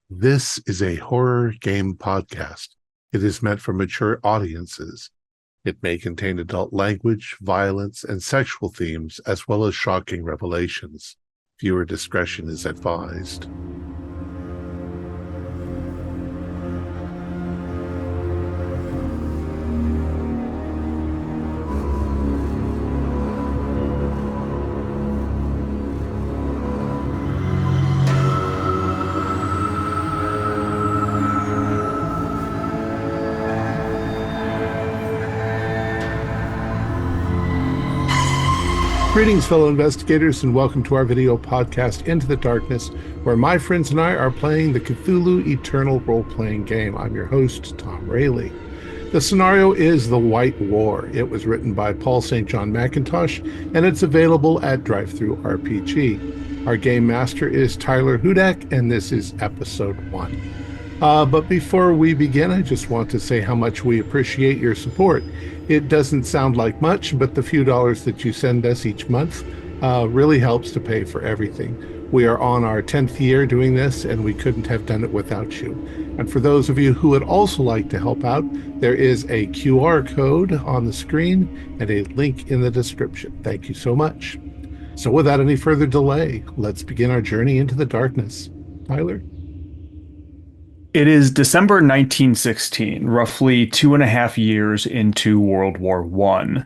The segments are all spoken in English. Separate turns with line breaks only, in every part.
This is a horror game podcast. It is meant for mature audiences. It may contain adult language, violence, and sexual themes, as well as shocking revelations. Viewer discretion is advised. Greetings, fellow investigators, and welcome to our video podcast, Into the Darkness, where my friends and I are playing the Cthulhu Eternal role-playing game. I'm your host, Thom Raley. The scenario is The White War. It was written by Paul St. John Mackintosh, and it's available at Drive-Thru RPG. Our game master is Tyler Hudak, and this is episode 1. But before we begin, I just want to say how much we appreciate your support. It doesn't sound like much, but the few dollars that you send us each month really helps to pay for everything. We are on our 10th year doing this, and we couldn't have done it without you. And for those of you who would also like to help out, there is a QR code on the screen and a link in the description. Thank you so much. So without any further delay, let's begin our journey into the darkness. Tyler?
It is December 1916, roughly 2.5 years into World War I.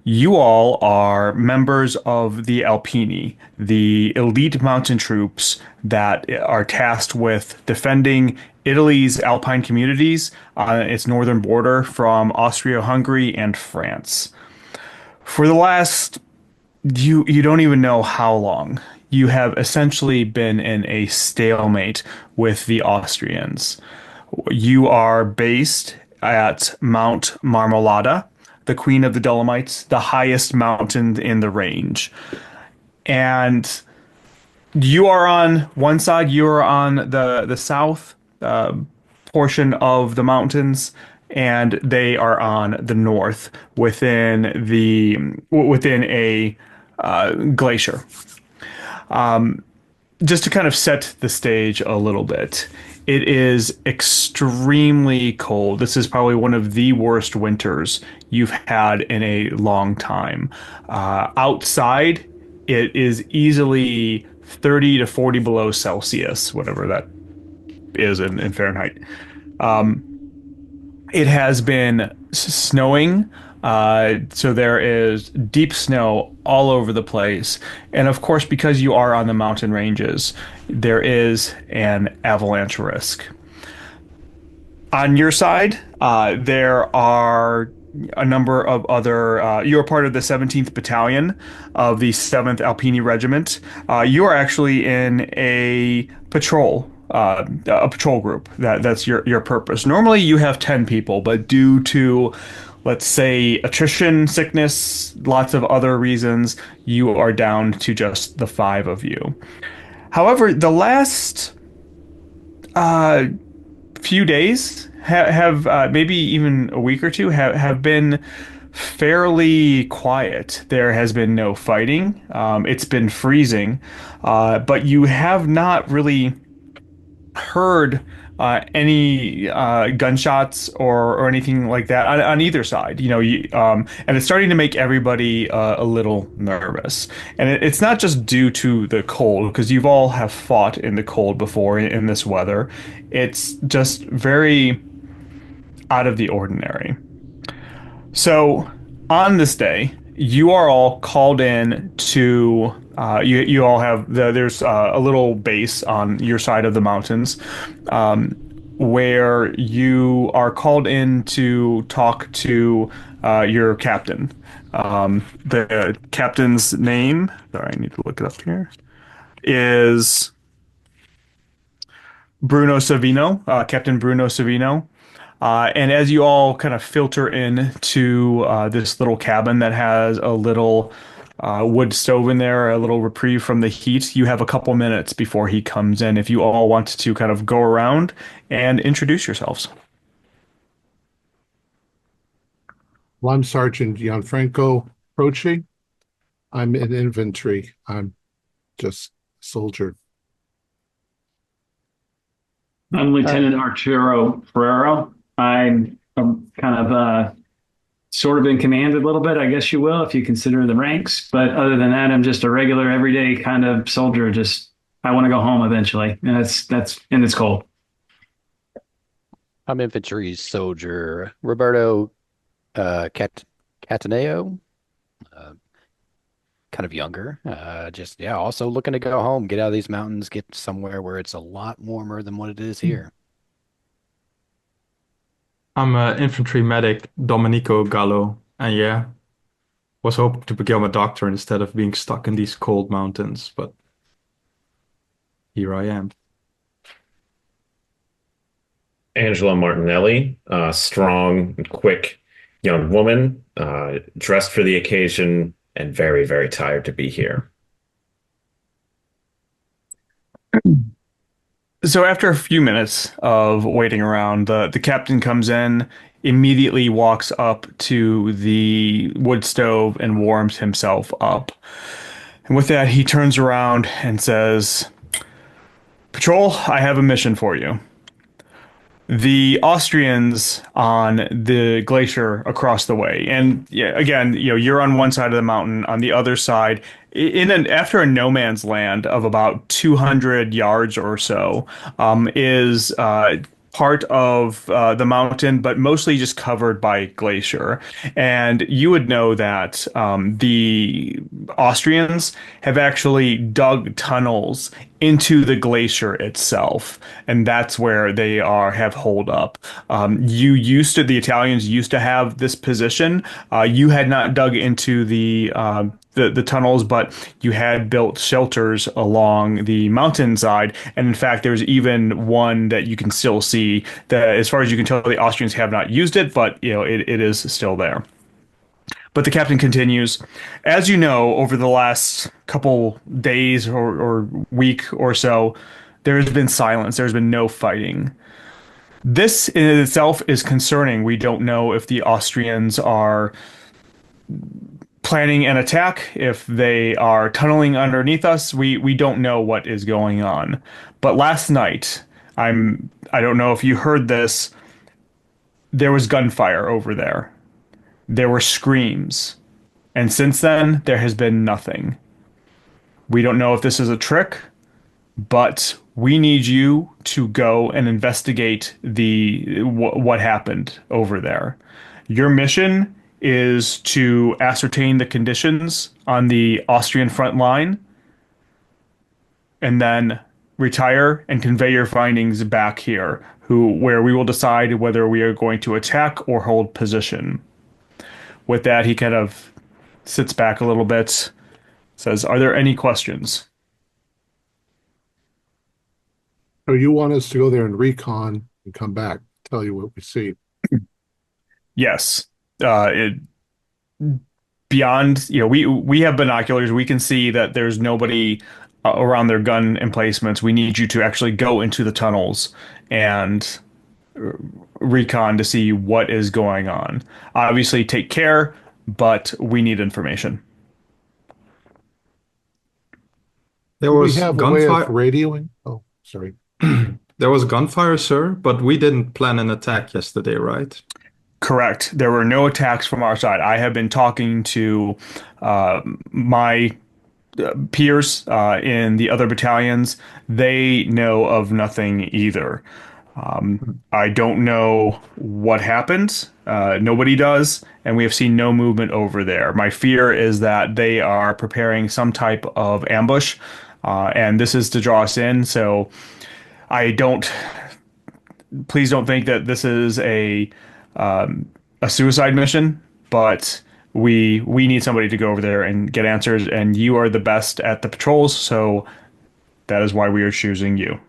You all are members of the Alpini, the elite mountain troops that are tasked with defending Italy's alpine communities on its northern border from Austria-Hungary and France. For the last, you don't even know how long, you have essentially been in a stalemate with the Austrians. You are based at Mount Marmolada, the Queen of the Dolomites, the highest mountain in the range. And you are on one side, you are on the south portion of the mountains, and they are on the north within a glacier. Just to kind of set the stage a little bit, it is extremely cold. This is probably one of the worst winters you've had in a long time. Outside, it is easily 30 to 40 below Celsius, whatever that is in Fahrenheit. It has been snowing. So there is deep snow all over the place. And of course, because you are on the mountain ranges, there is an avalanche risk. On your side, there are a number of other, you are part of the 17th Battalion of the 7th Alpini Regiment. You are actually in a patrol group. That's your purpose. Normally you have 10 people, but due to, let's say, attrition, sickness, lots of other reasons, you are down to just the 5 of you. However, the last few days have maybe even a week or two have been fairly quiet. There has been no fighting. It's been freezing, but you have not really heard any gunshots or anything like that on either side. And it's starting to make everybody a little nervous. And it's not just due to the cold, because you've all have fought in the cold before in this weather. It's just very out of the ordinary. So on this day, you are all called in to you all have there's a little base on your side of the mountains where you are called in to talk to your captain. The captain's name, sorry, I need to look it up here, is Bruno Savino, Captain Bruno Savino. And as you all kind of filter in to this little cabin that has a little wood stove in there, a little reprieve from the heat, you have a couple minutes before he comes in if you all want to kind of go around and introduce yourselves.
Well, I'm Sergeant Gianfranco Croce. I'm in infantry. I'm just a soldier.
I'm
Uh,
Lieutenant Arturo Ferrero. I'm kind of sort of in command a little bit, I guess you will, if you consider the ranks. But other than that, I'm just a regular, everyday kind of soldier. Just I want to go home eventually, and and it's cold.
I'm infantry soldier Roberto Cataneo, uh, kind of younger. Just yeah, also looking to go home, get out of these mountains, get somewhere where it's a lot warmer than what it is here.
I'm infantry medic Domenico Gallo, and yeah, was hoping to become a doctor instead of being stuck in these cold mountains, but here I am.
Angela Martinelli, strong, quick young woman, dressed for the occasion and very, very tired to be here.
So after a few minutes of waiting around, the captain comes in, immediately walks up to the wood stove and warms himself up. And with that, he turns around and says, "Patrol, I have a mission for you. The Austrians on the glacier across the way, and yeah, again, you're on one side of the mountain, on the other side, after a no man's land of about 200 yards or so, is part of the mountain, but mostly just covered by glacier. And you would know that the Austrians have actually dug tunnels into the glacier itself, and that's where they have hold up. The Italians used to have this position. You had not dug into the tunnels, but you had built shelters along the mountainside. And in fact, there's even one that you can still see that, as far as you can tell, the Austrians have not used it, but it is still there. But the captain continues, as you know, over the last couple days or week or so, there has been silence. There's been no fighting. This in itself is concerning. We don't know if the Austrians are planning an attack, if they are tunneling underneath us. We don't know what is going on. But last night, I don't know if you heard this, there was gunfire over there. There were screams. And since then, there has been nothing. We don't know if this is a trick, but we need you to go and investigate what happened over there. Your mission is to ascertain the conditions on the Austrian front line and then retire and convey your findings back here, where we will decide whether we are going to attack or hold position. With that, he kind of sits back a little bit, says, "Are there any questions?"
So you want us to go there and recon and come back, tell you what we see.
Yes. It beyond, we have binoculars. We can see that there's nobody around their gun emplacements. We need you to actually go into the tunnels and recon to see what is going on. Obviously, take care, but we need information.
There
Do we
was
have a way of
gunfire.
radioing? Oh, sorry.
There was gunfire, sir, but we didn't plan an attack yesterday, right?
Correct. There were no attacks from our side. I have been talking to my peers in the other battalions. They know of nothing either. I don't know what happened. Nobody does, and we have seen no movement over there. My fear is that they are preparing some type of ambush, and this is to draw us in. So I don't. Please don't think that this is a suicide mission, but we need somebody to go over there and get answers, and you are the best at the patrols, so that is why we are choosing you.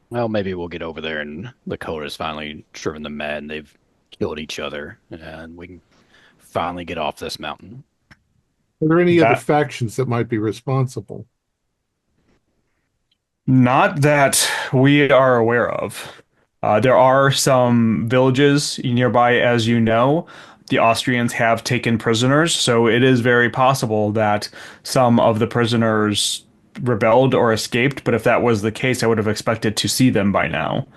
Well, maybe we'll get over there and the Coda's finally driven them mad and they've killed each other and we can finally get off this mountain.
Are there any other
That
factions that might be responsible?
Not that we are aware of. There are some villages nearby, as you know. The Austrians have taken prisoners, so it is very possible that some of the prisoners rebelled or escaped, but if that was the case, I would have expected to see them by now,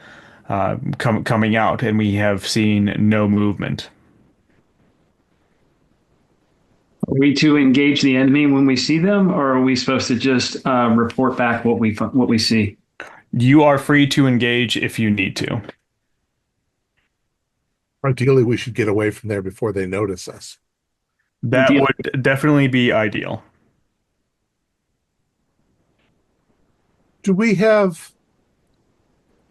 coming out, and we have seen no movement.
Are we to engage the enemy when we see them, or are we supposed to just report back what we see?
You are free to engage if you need to.
Ideally, we should get away from there before they notice us.
That would definitely be ideal.
Do we have,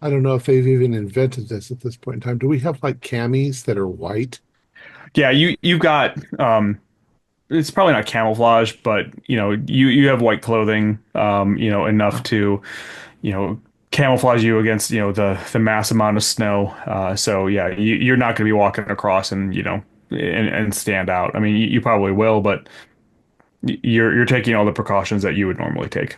I don't know if they've even invented this at this point in time. Do we have like camis that are white?
Yeah, you've got it's probably not camouflage, but you have white clothing, enough to, camouflage you against, the mass amount of snow. So yeah, you're not going to be walking across and, and stand out. I mean, you probably will, but you're taking all the precautions that you would normally take.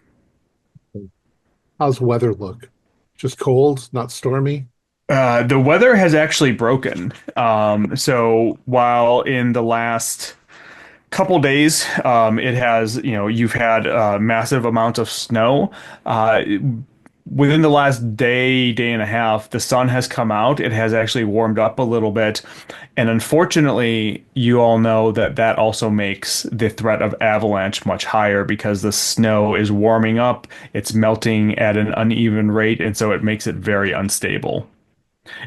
How's the weather look? Just cold, not stormy?
The weather has actually broken. So while in the last couple days, it has, you've had massive amounts of snow. Within the last day and a half, the sun has come out. It has actually warmed up a little bit. And unfortunately, you all know that that also makes the threat of avalanche much higher because the snow is warming up, it's melting at an uneven rate, and so it makes it very unstable.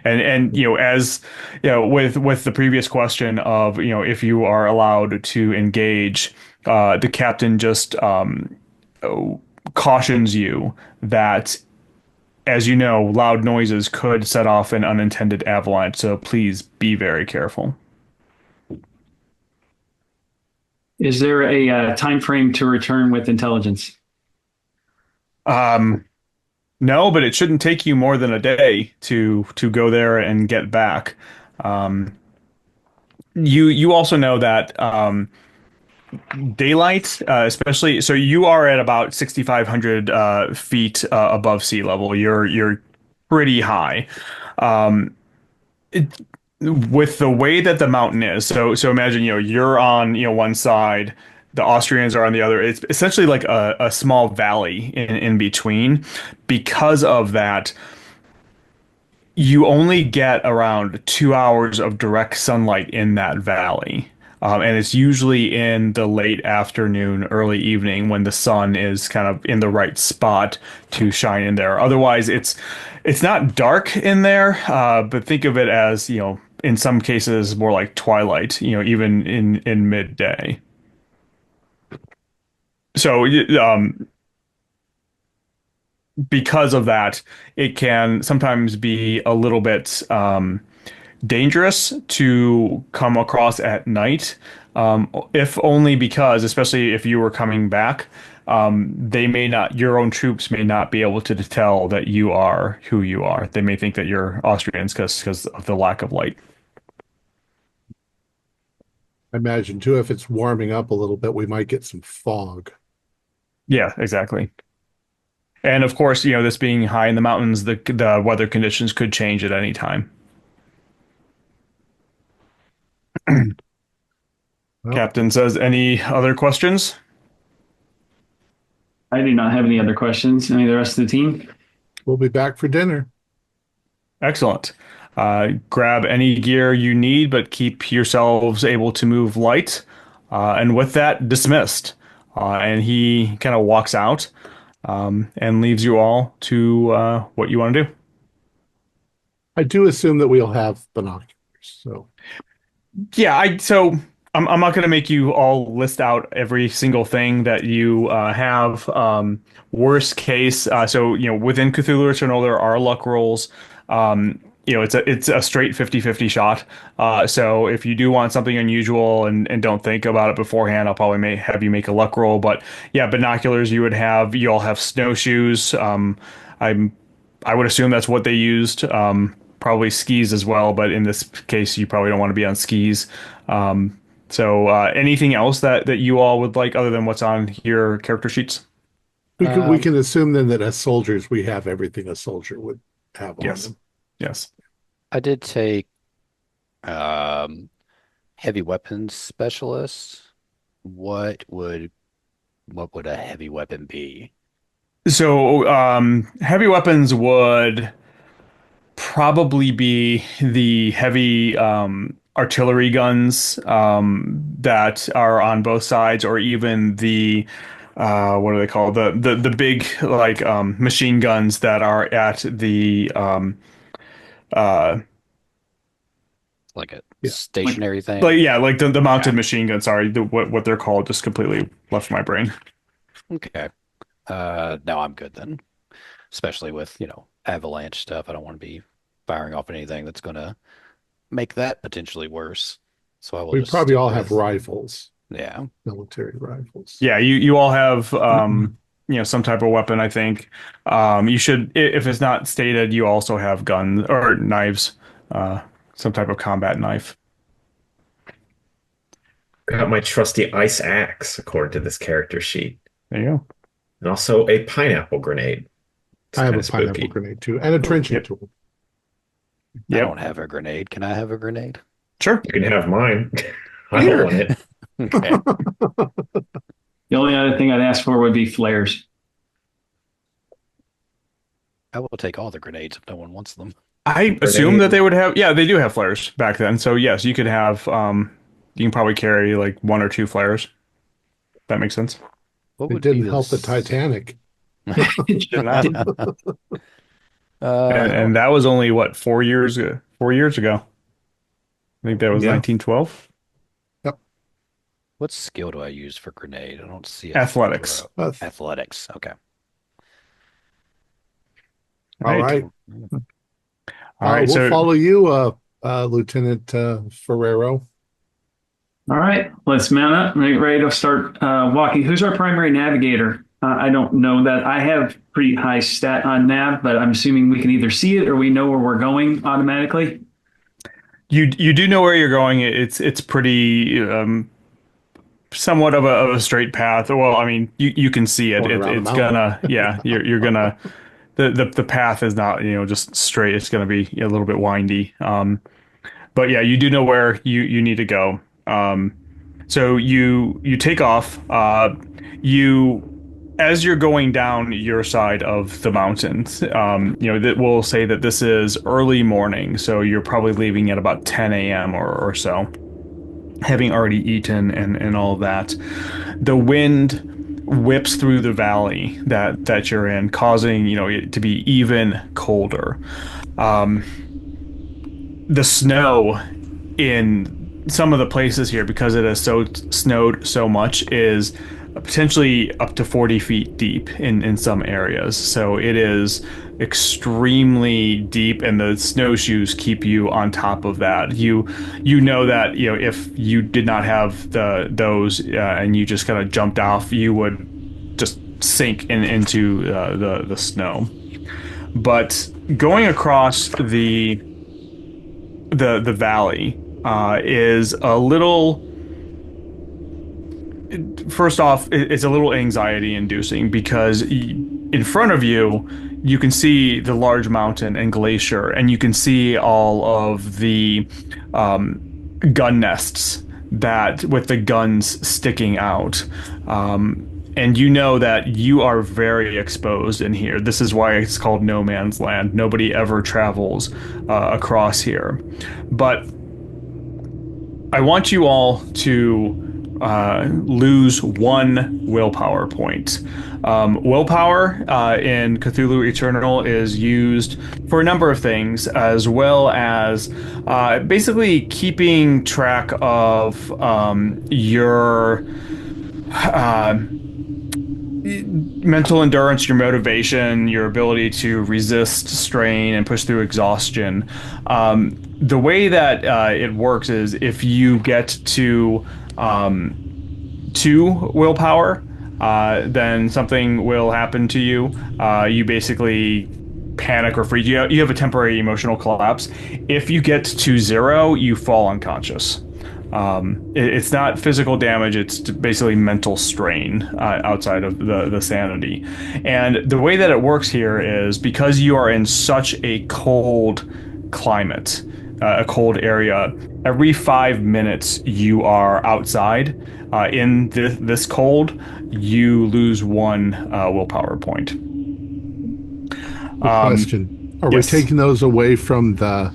And as with the previous question of if you are allowed to engage, the captain just cautions you that, as you know, loud noises could set off an unintended avalanche, so please be very careful.
Is there a time frame to return with intelligence?
No, but it shouldn't take you more than a day to go there and get back. You also know that daylight, especially, so you are at about 6,500 feet above sea level. You're pretty high. Um, it, with the way that the mountain is, so imagine you're on one side, the Austrians are on the other. It's essentially like a small valley in between. Because of that, you only get around 2 hours of direct sunlight in that valley. And it's usually in the late afternoon, early evening when the sun is kind of in the right spot to shine in there. Otherwise, it's not dark in there, but think of it as, in some cases more like twilight, even in midday. So, because of that, it can sometimes be a little bit dangerous to come across at night, if only because, especially if you were coming back, they may not, your own troops may not be able to tell that you are who you are. They may think that you're Austrians because of the lack of light.
I imagine too, if it's warming up a little bit, we might get some fog.
Yeah, exactly. And of course, this being high in the mountains, the weather conditions could change at any time.
Well,
Captain says, any other questions?
I do not have any other questions. Any of the rest of the team?
we'll be back for dinner.
Excellent. Grab any gear you need, but keep yourselves able to move light. And with that, dismissed. And he kind of walks out, and leaves you all to what you want to do.
I do assume that we'll have binoculars. So
Yeah, I'm not going to make you all list out every single thing that you have. Worst case, within Cthulhu Eternal, there are luck rolls. It's a straight 50-50 shot. So if you do want something unusual and don't think about it beforehand, I'll probably have you make a luck roll. But yeah, binoculars you all have snowshoes. I would assume that's what they used. Probably skis as well, but in this case, you probably don't want to be on skis. So anything else that you all would like other than what's on your character sheets?
we can assume then that as soldiers, we have everything a soldier would have on
Yes.
them.
Yes.
I did take um, heavy weapons specialist. What would what would a heavy weapon be?
So, heavy weapons would probably be the heavy artillery guns that are on both sides, or even the what are they called? The big like machine guns that are at the uh
Like a
Yeah.
stationary
like
thing.
yeah, like the mounted
Yeah.
machine gun. Sorry, what they're called just completely left my brain.
Okay. No, I'm good then. Especially with, avalanche stuff. I don't want to be firing off anything that's gonna make that potentially worse. So I will
We
just
probably
stick
all have
with,
rifles,
yeah.
military rifles.
Yeah, you all have some type of weapon, I think. You should, if it's not stated, you also have guns or knives, uh, some type of combat knife.
Got my trusty ice axe, according to this character sheet,
There you go.
and also a pineapple grenade. It's
I have
kind
a
of
pineapple
spooky.
grenade too, and a trenching
Yep.
tool.
I
Yep.
don't have a grenade. Can I have a grenade?
Sure.
You can have mine. I don't
Here.
want it.
Okay.
The only other thing I'd ask for would be flares.
I will take all the grenades if no one wants them.
I assume that
Grenade.
they would have, yeah, they do have flares back then. So yes, you could have, you can probably carry like one or two flares. That makes sense.
What
It
would be
didn't help the
this?
Titanic.
Did not.
Uh,
And that was only what, 4 years ago? 4 years ago. I think that was
Yeah.
1912.
Yep.
what skill do I use for grenade? I don't see a
Athletics.
throw. Athletics. Okay.
All right.
All right.
We'll
So
follow you, Lieutenant Ferrero.
All right, let's mount up and get ready to start walking. Who's our primary navigator? I don't know that. I have pretty high stat on nav, but I'm assuming we can either see it or we know where we're going automatically.
you do know where you're going. It's pretty somewhat of a straight path. Well, I mean, you can see it.
Going around the
It's
mountain.
gonna yeah. You're gonna the path is not just straight. It's gonna be a little bit windy. But yeah, you do know where you need to go. So you take off. You as you're going down your side of the mountains, that we'll say that this is early morning, so you're probably leaving at about 10 a.m. or so, having already eaten and all of that. The wind whips through the valley that you're in, causing it to be even colder. The snow in some of the places here, because it has snowed so much, is potentially up to 40 feet deep in some areas. So it is extremely deep, and the snowshoes keep you on top of that. You know that if you did not have those and you just kind of jumped off, you would just sink into the snow. But going across the valley is a little. First off, it's a little anxiety inducing because in front of you, you can see the large mountain and glacier, and you can see all of the gun nests that with the guns sticking out. And you know that you are very exposed in here. This is why it's called no man's land. Nobody ever travels across here. But I want you all to lose one willpower point. Willpower in Cthulhu Eternal is used for a number of things, as well as basically keeping track of your mental endurance, your motivation, your ability to resist strain and push through exhaustion. The way that it works is if you get to 2 willpower, then something will happen to you. You basically panic or freeze. You have a temporary emotional collapse. If you get to 0, you fall unconscious. It's not physical damage, it's basically mental strain outside of the sanity. And the way that it works here is because you are in such a cold climate, a cold area, every 5 minutes you are outside in this cold, you lose 1 willpower point.
Question: Are we
Yes.
taking those away from the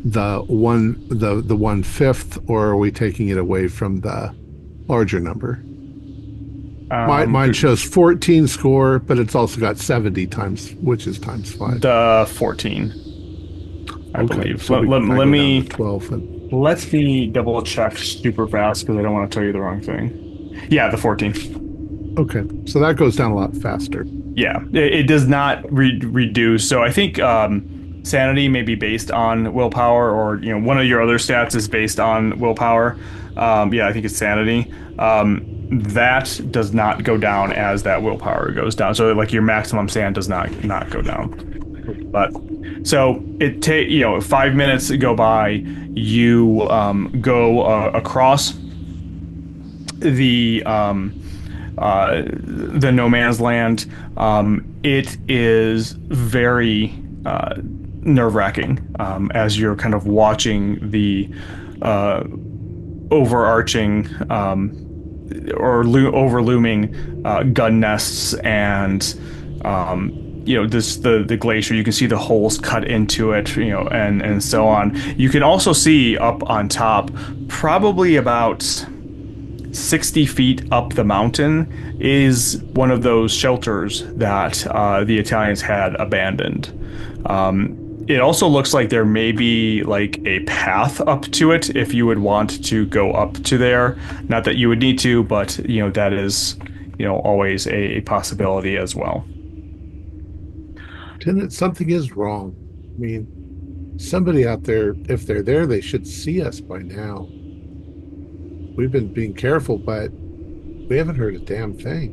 1/5, or are we taking it away from the larger number? Mine shows 14 score, but it's also got 70 times, which is times 5.
The 14, I believe.
So
Let
I go
me
down to 12.
let me double check super fast because I don't want to tell you the wrong thing. Yeah, the 14.
Okay, so that goes down a lot faster.
Yeah, it does not reduce. So I think sanity may be based on willpower, or one of your other stats is based on willpower. Yeah, I think it's sanity. That does not go down as that willpower goes down. So like your maximum sand does not go down. But so it 5 minutes go by. You go across the no man's land. It is very nerve-wracking as you're kind of watching the overarching overlooming gun nests and the glacier. You can see the holes cut into it, and so on. You can also see up on top, probably about 60 feet up the mountain, is one of those shelters that the Italians had abandoned. It also looks like there may be like a path up to it if you would want to go up to there. Not that you would need to, but that is always a possibility as well.
Lieutenant, something is wrong. I mean, somebody out there, if they're there, they should see us by now. We've been being careful, but we haven't heard a damn thing.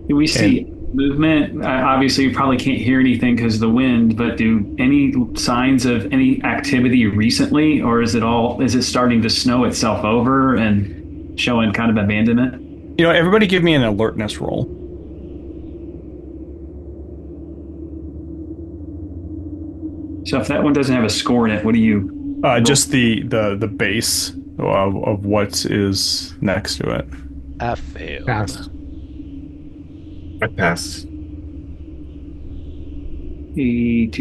Do we see movement? Obviously, you probably can't hear anything because of the wind, but do any signs of any activity recently, or is it starting to snow itself over and showing kind of abandonment?
Everybody give me an alertness roll.
So if that one doesn't have a score in it, what do you?
Just the base of what is next to it.
I failed.
Pass.
I passed.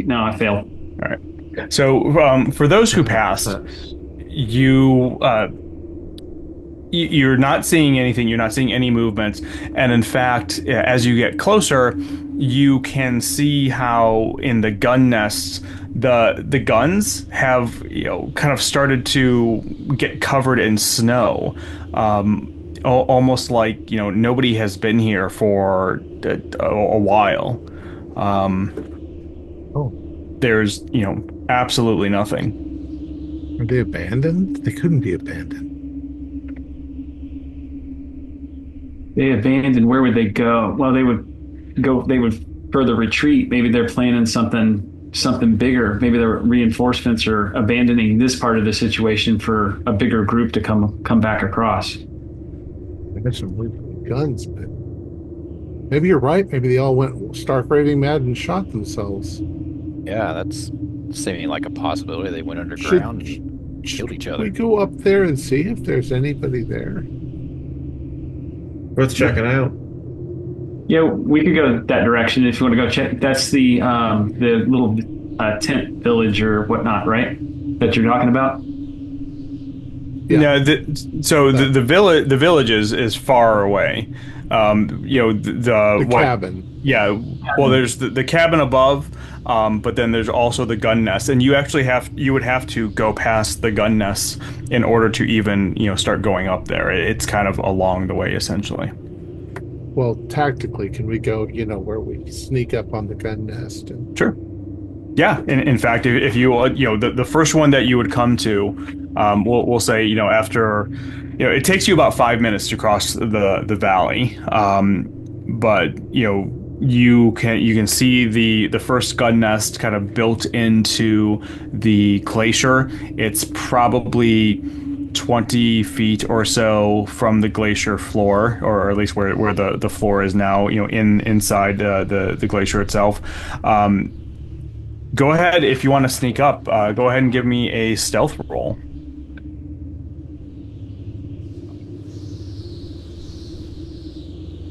No, I failed.
All right. So for those who passed, you're not seeing anything. You're not seeing any movements, and in fact, as you get closer, you can see how in the gun nests, the guns have kind of started to get covered in snow, almost like nobody has been here for a while. There's absolutely nothing.
Are they abandoned? They couldn't be abandoned.
They abandoned. Where would they go? Well, they would further retreat. Maybe they're planning something bigger. Maybe their reinforcements are abandoning this part of the situation for a bigger group to come back across.
They had some really good guns, but maybe you're right. Maybe they all went stark raving mad and shot themselves.
Yeah, that's seeming like a possibility. They went underground and killed each other.
We go up there and see if there's anybody there.
Worth checking out.
Yeah, we could go that direction if you want to go check. That's the little tent village or whatnot, right? That you're talking about.
Yeah. The village is far away. The
cabin.
Yeah. Well, there's the cabin above, but then there's also the gun nest, and you would have to go past the gun nests in order to even start going up there. It's kind of along the way essentially.
Well, tactically, can we go, where we sneak up on the gun nest?
Sure. Yeah. In fact, if you, the first one that you would come to, we'll say, after, it takes you about 5 minutes to cross the valley. But, you can see the first gun nest kind of built into the glacier. It's probably 20 feet or so from the glacier floor, or at least where the floor is now, inside the glacier itself. Go ahead, if you want to sneak up, go ahead and give me a stealth roll.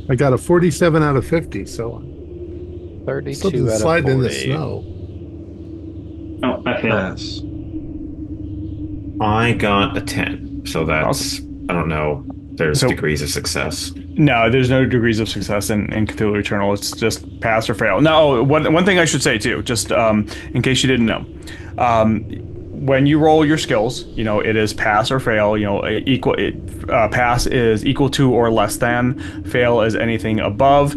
I got a 47 out of 50, so still
32
didn't
out of
slide in the
40.
snow.
Oh, I failed.
Pass.
I got a 10. So that's,
Awesome.
I don't know. There's
So-
degrees of success.
No, there's no degrees of success in Cthulhu Eternal. It's just pass or fail. Now, one thing I should say too, just in case you didn't know, when you roll your skills, it is pass or fail. Pass is equal to or less than. Fail is anything above.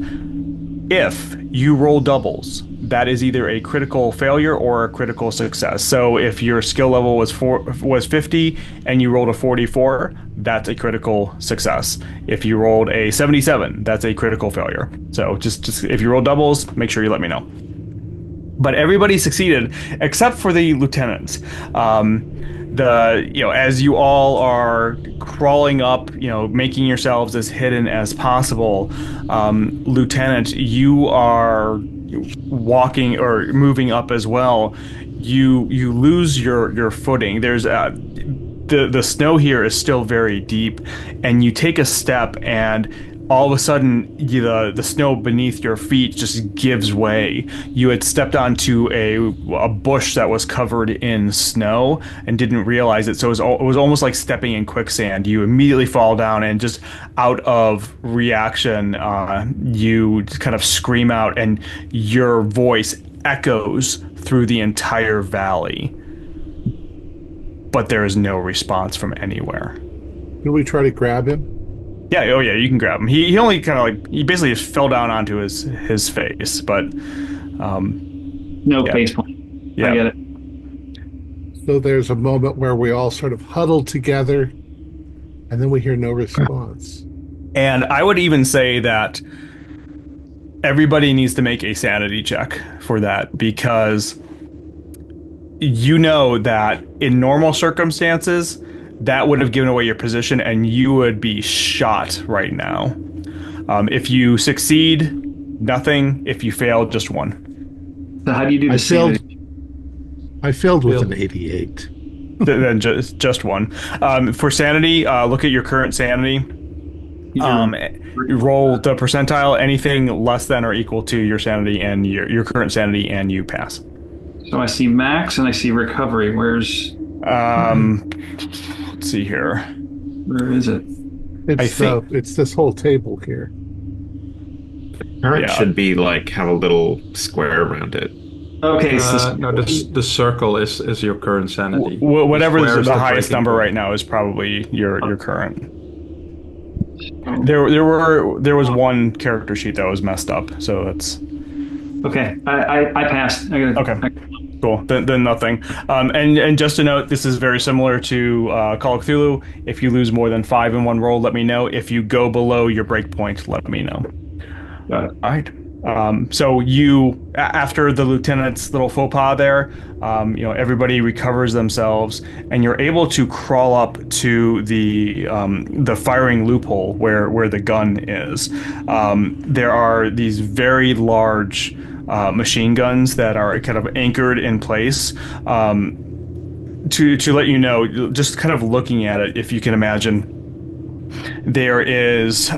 If you roll doubles, that is either a critical failure or a critical success. So if your skill level was 50 and you rolled a 44, that's a critical success. If you rolled a 77, that's a critical failure. So just if you roll doubles, make sure you let me know. But everybody succeeded except for the lieutenants. As you all are crawling up, making yourselves as hidden as possible, Lieutenant, you are walking or moving up as well. You lose your footing. There's the snow here is still very deep, and you take a step and all of a sudden the snow beneath your feet just gives way. You had stepped onto a bush that was covered in snow and didn't realize it, so it was almost like stepping in quicksand. You immediately fall down, and just out of reaction you kind of scream out, and your voice echoes through the entire valley, but there is no response from anywhere.
Can we try to grab him?
Yeah, oh yeah, you can grab him. He only kind of he basically just fell down onto his face, but
No face point.
Yeah.
I get it.
So there's a moment where we all sort of huddle together, and then we hear no response.
And I would even say that everybody needs to make a sanity check for that, because you know that in normal circumstances, that would have given away your position and you would be shot right now. If you succeed, nothing. If you fail, just 1.
So how do you do the sanity?
I failed with an 88.
Then just 1. For sanity, look at your current sanity. You roll the percentile, anything less than or equal to your sanity and your current sanity, and you pass.
So I see max and I see recovery. Where's
let's see here.
where is it?
It's this whole table here.
Current should be like have a little square around it.
Okay,
No, the circle is your current sanity.
Whatever
Square
is
is
the
the
highest
breaking
number
point.
right now is probably your current. There was one character sheet that was messed up, so that's
okay. I passed.
okay. Cool. Then nothing. And just a note, this is very similar to Call of Cthulhu. If you lose more than 5 in one roll, let me know. If you go below your breakpoint, let me know.
Got it.
All right. So after the lieutenant's little faux pas there, everybody recovers themselves, and you're able to crawl up to the firing loophole where the gun is. There are these very large machine guns that are kind of anchored in place. To let you know, just kind of looking at it, if you can imagine, there is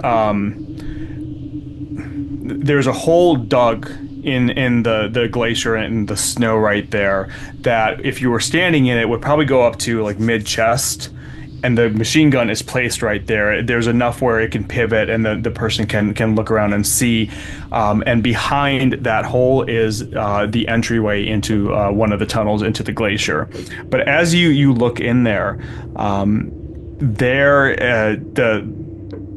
there's a hole dug in the glacier and the snow right there that if you were standing in it would probably go up to like mid-chest, and the machine gun is placed right there. There's enough where it can pivot and the person can look around and see. And behind that hole is the entryway into one of the tunnels into the glacier. But as you look in there,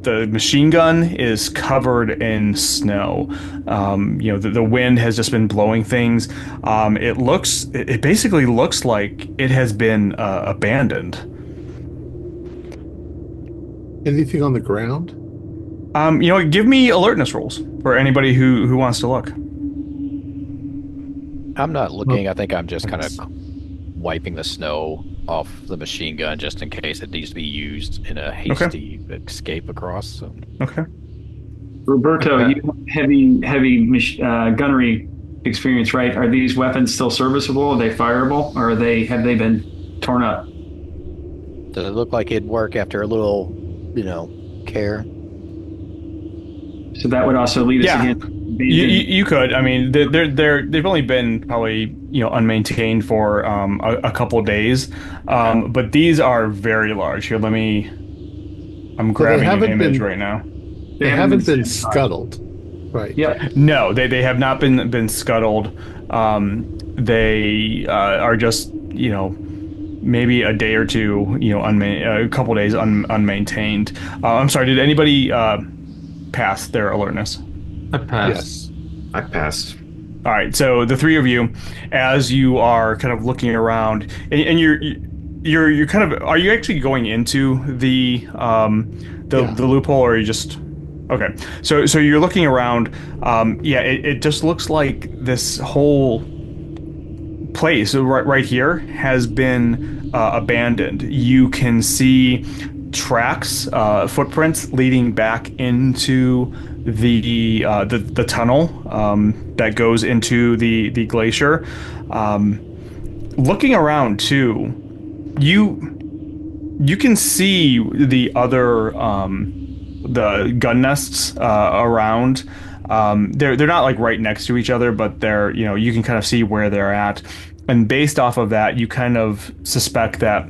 the machine gun is covered in snow. The wind has just been blowing things. It basically looks like it has been abandoned.
Anything on the ground?
Give me alertness rolls for anybody who wants to look.
I'm not looking. I think I'm just kind of wiping the snow off the machine gun just in case it needs to be used in a hasty escape across. So.
Okay.
Roberto, you have heavy gunnery experience, right? Are these weapons still serviceable? Are they fireable, or have they been torn up?
Does it look like it'd work after a little, care?
So that would also lead us
Yeah,
against abandoned.
you could. I mean, they've only been probably unmaintained for a couple of days, but these are very large. Here, I'm
So they
grabbing an
haven't
image
been
right now.
They
they
haven't been
haven't been
sabotaged.
scuttled. Right.
Yep.
No, they have not been scuttled. They are just maybe a day or two a couple days unmaintained. I'm sorry. Did anybody pass their alertness?
I passed.
Yes.
I passed.
All right, so the three of you, as you are kind of looking around, and you're kind of, are you actually going into
Yeah.
the loophole, or are you just okay? So you're looking around. Yeah, it just looks like this whole place right here has been abandoned. You can see tracks, footprints leading back into the tunnel that goes into the glacier. Looking around too, you can see the other the gun nests around. They're not like right next to each other, but they're you can kind of see where they're at, and based off of that, you kind of suspect that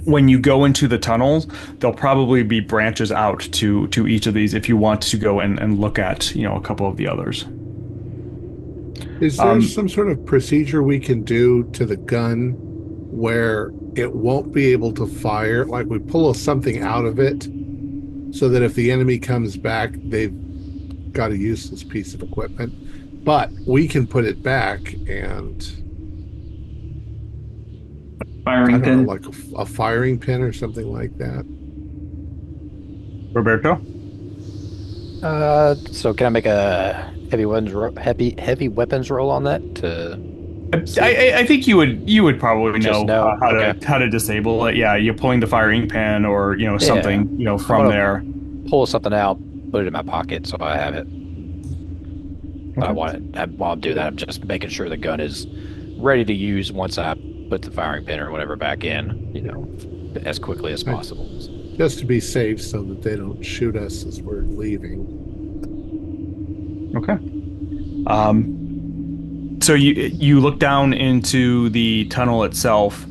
when you go into the tunnels, there'll probably be branches out to each of these if you want to go and look at a couple of the others.
Is there some sort of procedure we can do to the gun where it won't be able to fire? Like we pull something out of it so that if the enemy comes back, they've got a useless piece of equipment, but we can put it back and I
Firing
don't know,
pin.
like a firing pin or something like that.
Roberto?
So can I make a heavy weapons roll on that to see?
I think you would probably
Just
know
know, okay.
how to disable it. Yeah, you're pulling the firing pin or
Yeah.
something
I'm
from
gonna
there.
pull something out, put it in my pocket so I have it. But while I'm doing that, I'm just making sure the gun is ready to use once I put the firing pin or whatever back in, as quickly as
Right.
possible.
Just to be safe so that they don't shoot us as we're leaving.
Okay. So you look down into the tunnel itself.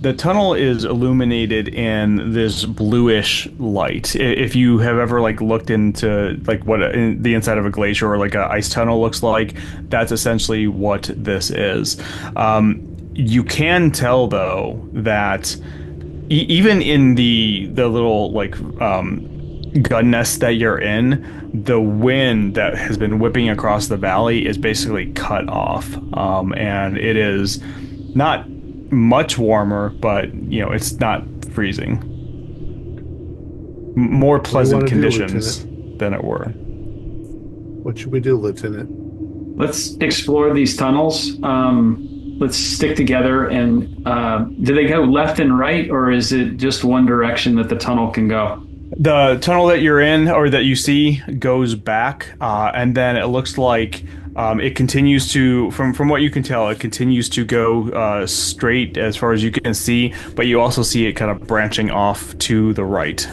The tunnel is illuminated in this bluish light. If you have ever looked into what the inside of a glacier or like an ice tunnel looks like, that's essentially what this is. You can tell though that even in the little gun nest that you're in, the wind that has been whipping across the valley is basically cut off, and it is not much warmer, but it's not freezing. More pleasant
wanna do,
conditions than it were.
What should we do, Lieutenant?
Let's explore these tunnels. Let's stick together and do they go left and right, or is it just one direction that the tunnel can go?
The tunnel that you're in or that you see goes back, and then it looks like it continues to, from what you can tell, it continues to go straight as far as you can see, but you also see it kind of branching off to the right.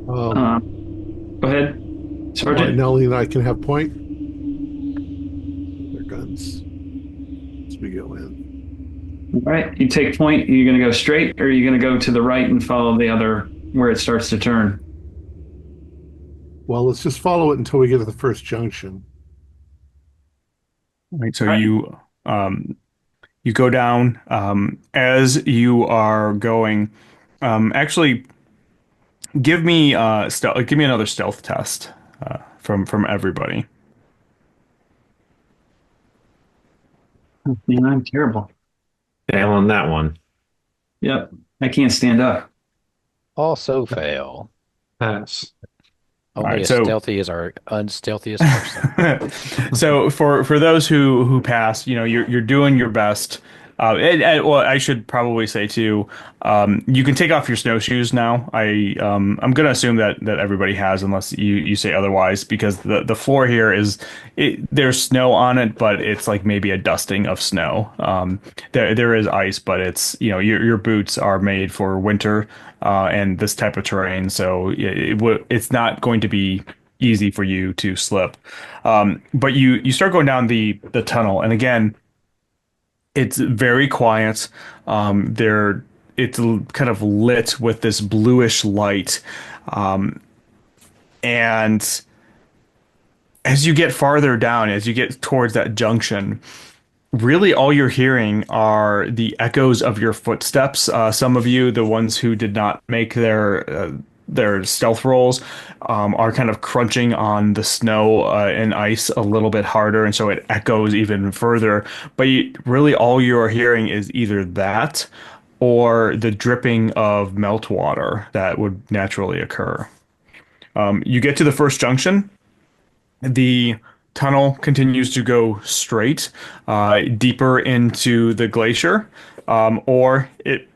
Go ahead, Sergeant.
Nellie and I can have point. Their guns as we go in.
All right, you take point. Are you going to go straight, or are you going to go to the right and follow the other where it starts to turn?
Well, let's just follow it until we get to the first junction.
Right, so
All right.
you go down as you are going. Actually, give me give me another stealth test from everybody.
Man, I'm terrible.
Fail on that one.
Yep, I can't stand up.
Also fail.
Pass.
Only
right,
as
so-
stealthy as our unstealthiest person.
So for those who pass, you're doing your best. Well, I should probably say too, you can take off your snowshoes now. I'm gonna assume that everybody has, unless you say otherwise, because the floor here there's snow on it, but it's like maybe a dusting of snow. There is ice, but it's your boots are made for winter and this type of terrain, so it's not going to be easy for you to slip. But you start going down the tunnel, and again, it's very quiet. It's kind of lit with this bluish light, and as you get farther down, as you get towards that junction, really all you're hearing are the echoes of your footsteps. Some of you, the ones who did not make their stealth rolls, are kind of crunching on the snow and ice a little bit harder, and so it echoes even further. But really, all you are hearing is either that or the dripping of meltwater that would naturally occur. You get to the first junction. The tunnel continues to go straight, deeper into the glacier, or it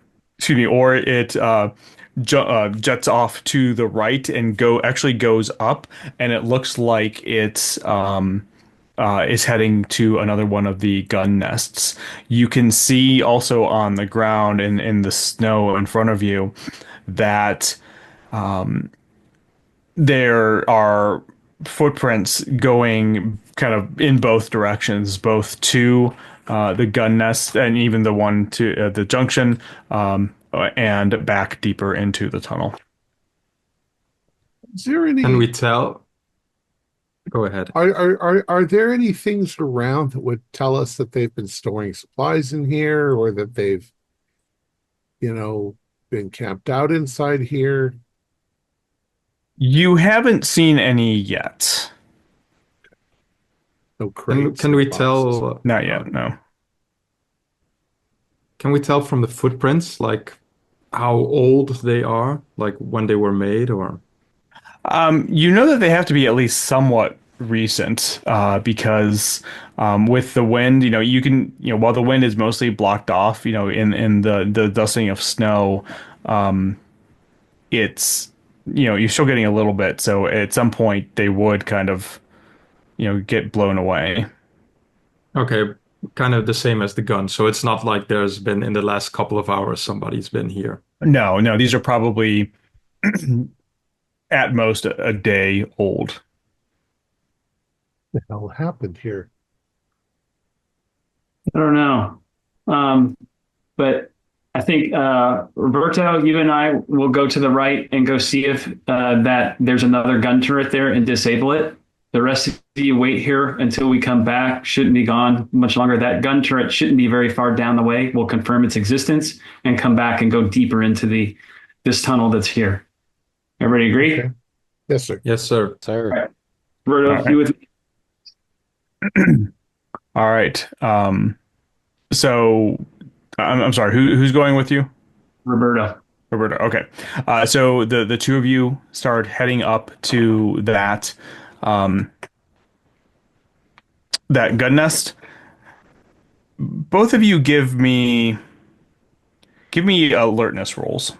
jets off to the right and actually goes up, and it looks like it's is heading to another one of the gun nests. You can see also on the ground in the snow in front of you that there are footprints going kind of in both directions, both to the gun nest and even the one to the junction, and back deeper into the tunnel.
Is there any?
Can we tell? Go ahead.
Are there any things around that would tell us that they've been storing supplies in here, or that they've, been camped out inside here?
You haven't seen any yet.
No crates.
Can we
boxes?
tell?
Not yet, no.
Can we tell from the footprints, like how old they are, like when they were made, or?
You know that they have to be at least somewhat recent, because with the wind, you can, while the wind is mostly blocked off, in the dusting of snow, it's, you're still getting a little bit. So at some point they would kind of, get blown away.
Okay, kind of the same as the gun. So it's not like there's been in the last couple of hours somebody's been here.
No, these are probably at most a day old.
What the hell happened here?
I don't know. But I think Roberto, you and I will go to the right and go see if that there's another gun turret there and disable it. The rest of you wait here until we come back. Shouldn't be gone much longer. That gun turret shouldn't be very far down the way. We'll confirm its existence and come back and go deeper into this tunnel that's here. Everybody agree?
Okay. Yes, sir.
Yes, sir.
Sir.
All right. Roberto,
All right.
you with me?
All right. So I'm sorry. Who's going with you?
Roberto.
Roberta. Okay. So the two of you start heading up to that gun nest. Both of you give me alertness rolls.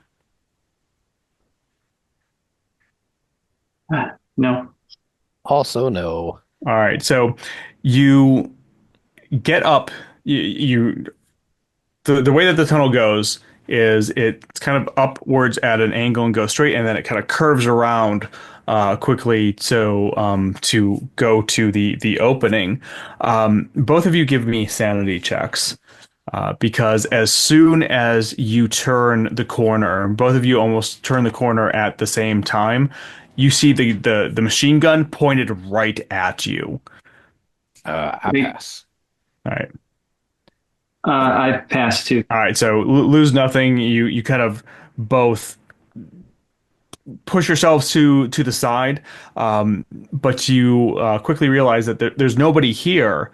No.
Also, no.
All right. So you get up. The way that the tunnel goes is it's kind of upwards at an angle and goes straight, and then it kind of curves around quickly to go to the opening. Both of you give me sanity checks, because as soon as you turn the corner, both of you almost turn the corner at the same time. You see the machine gun pointed right at you.
I pass.
All right.
I passed too.
All right, so lose nothing. You kind of both push yourselves to the side, but you quickly realize that there's nobody here.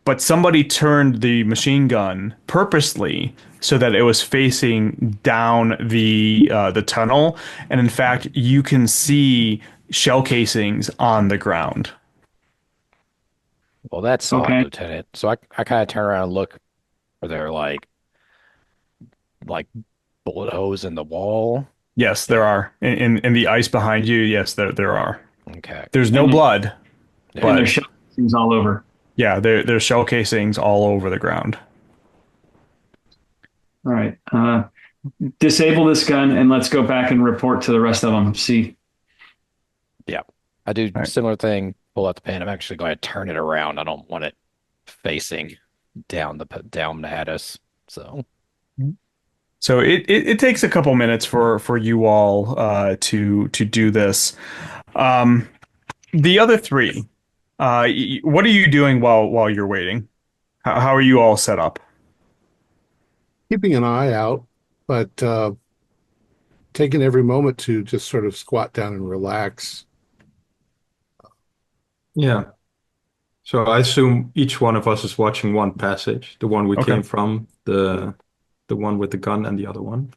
But somebody turned the machine gun purposely so that it was facing down the tunnel, and in fact, you can see shell casings on the ground.
Well, that's
Okay.
odd, Lieutenant. So I kind of turn around and look. Are there like bullet holes in the wall?
Yes, there are. In the ice behind you, yes, there are.
Okay.
There's no
And
blood,
and
Yeah.
there's
but
shell casings all over.
yeah, there's shell casings all over the ground.
All right. Disable this gun and let's go back and report to the rest of them. See.
Yeah. I do
All right.
similar thing. Pull out the pen. I'm actually going to turn it around. I don't want it facing down at us. So
So it takes a couple minutes for you all to do this. Um, the other three, what are you doing while you're waiting? How are you all set up?
Keeping an eye out, but taking every moment to just sort of squat down and relax.
Yeah. So I assume each one of us is watching one passage, the one we
Okay.
came from, the one with the gun and the other one.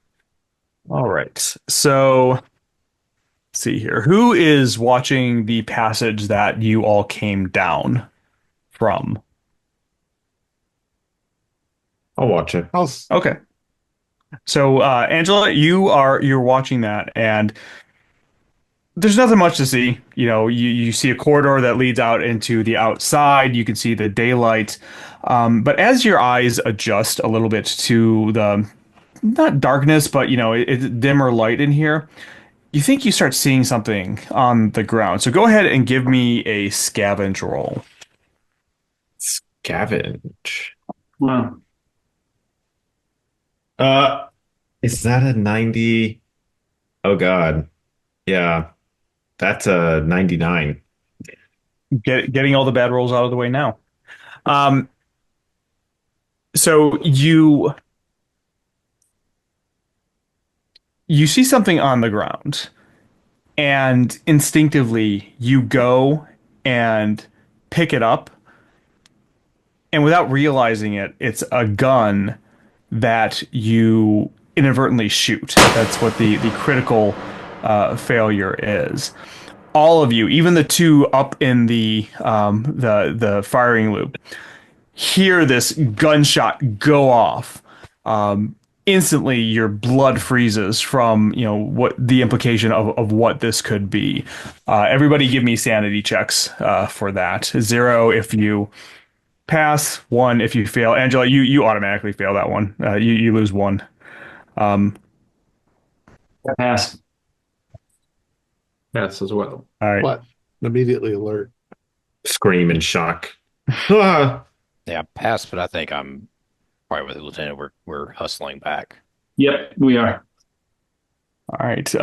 All right. So let's see here. Who is watching the passage that you all came down from?
I'll watch it.
Okay. So Angela, you're watching that, and there's nothing much to see. You know, you see a corridor that leads out into the outside. You can see the daylight. But as your eyes adjust a little bit to the not darkness, but it's dimmer light in here, you think you start seeing something on the ground. So go ahead and give me a scavenge roll.
Scavenge.
Well,
Is that a 90? Oh God. Yeah, that's a 99.
Getting all the bad rolls out of the way now. Um, so you see something on the ground, and instinctively you go and pick it up, and without realizing it, it's a gun that you inadvertently shoot. That's what the critical failure is. All of you, even the two up in the firing loop, hear this gunshot go off. Instantly, your blood freezes from what the implication of what this could be. Everybody, give me sanity checks for that. 0 if you pass, 1 if you fail. Angela, you automatically fail that one. You lose 1.
pass.
Yes, as well.
All right.
What? Immediately alert.
Scream in shock. Ah!
yeah, pass, but I think I'm probably with the lieutenant. We're hustling back.
Yep, we are.
All right. It's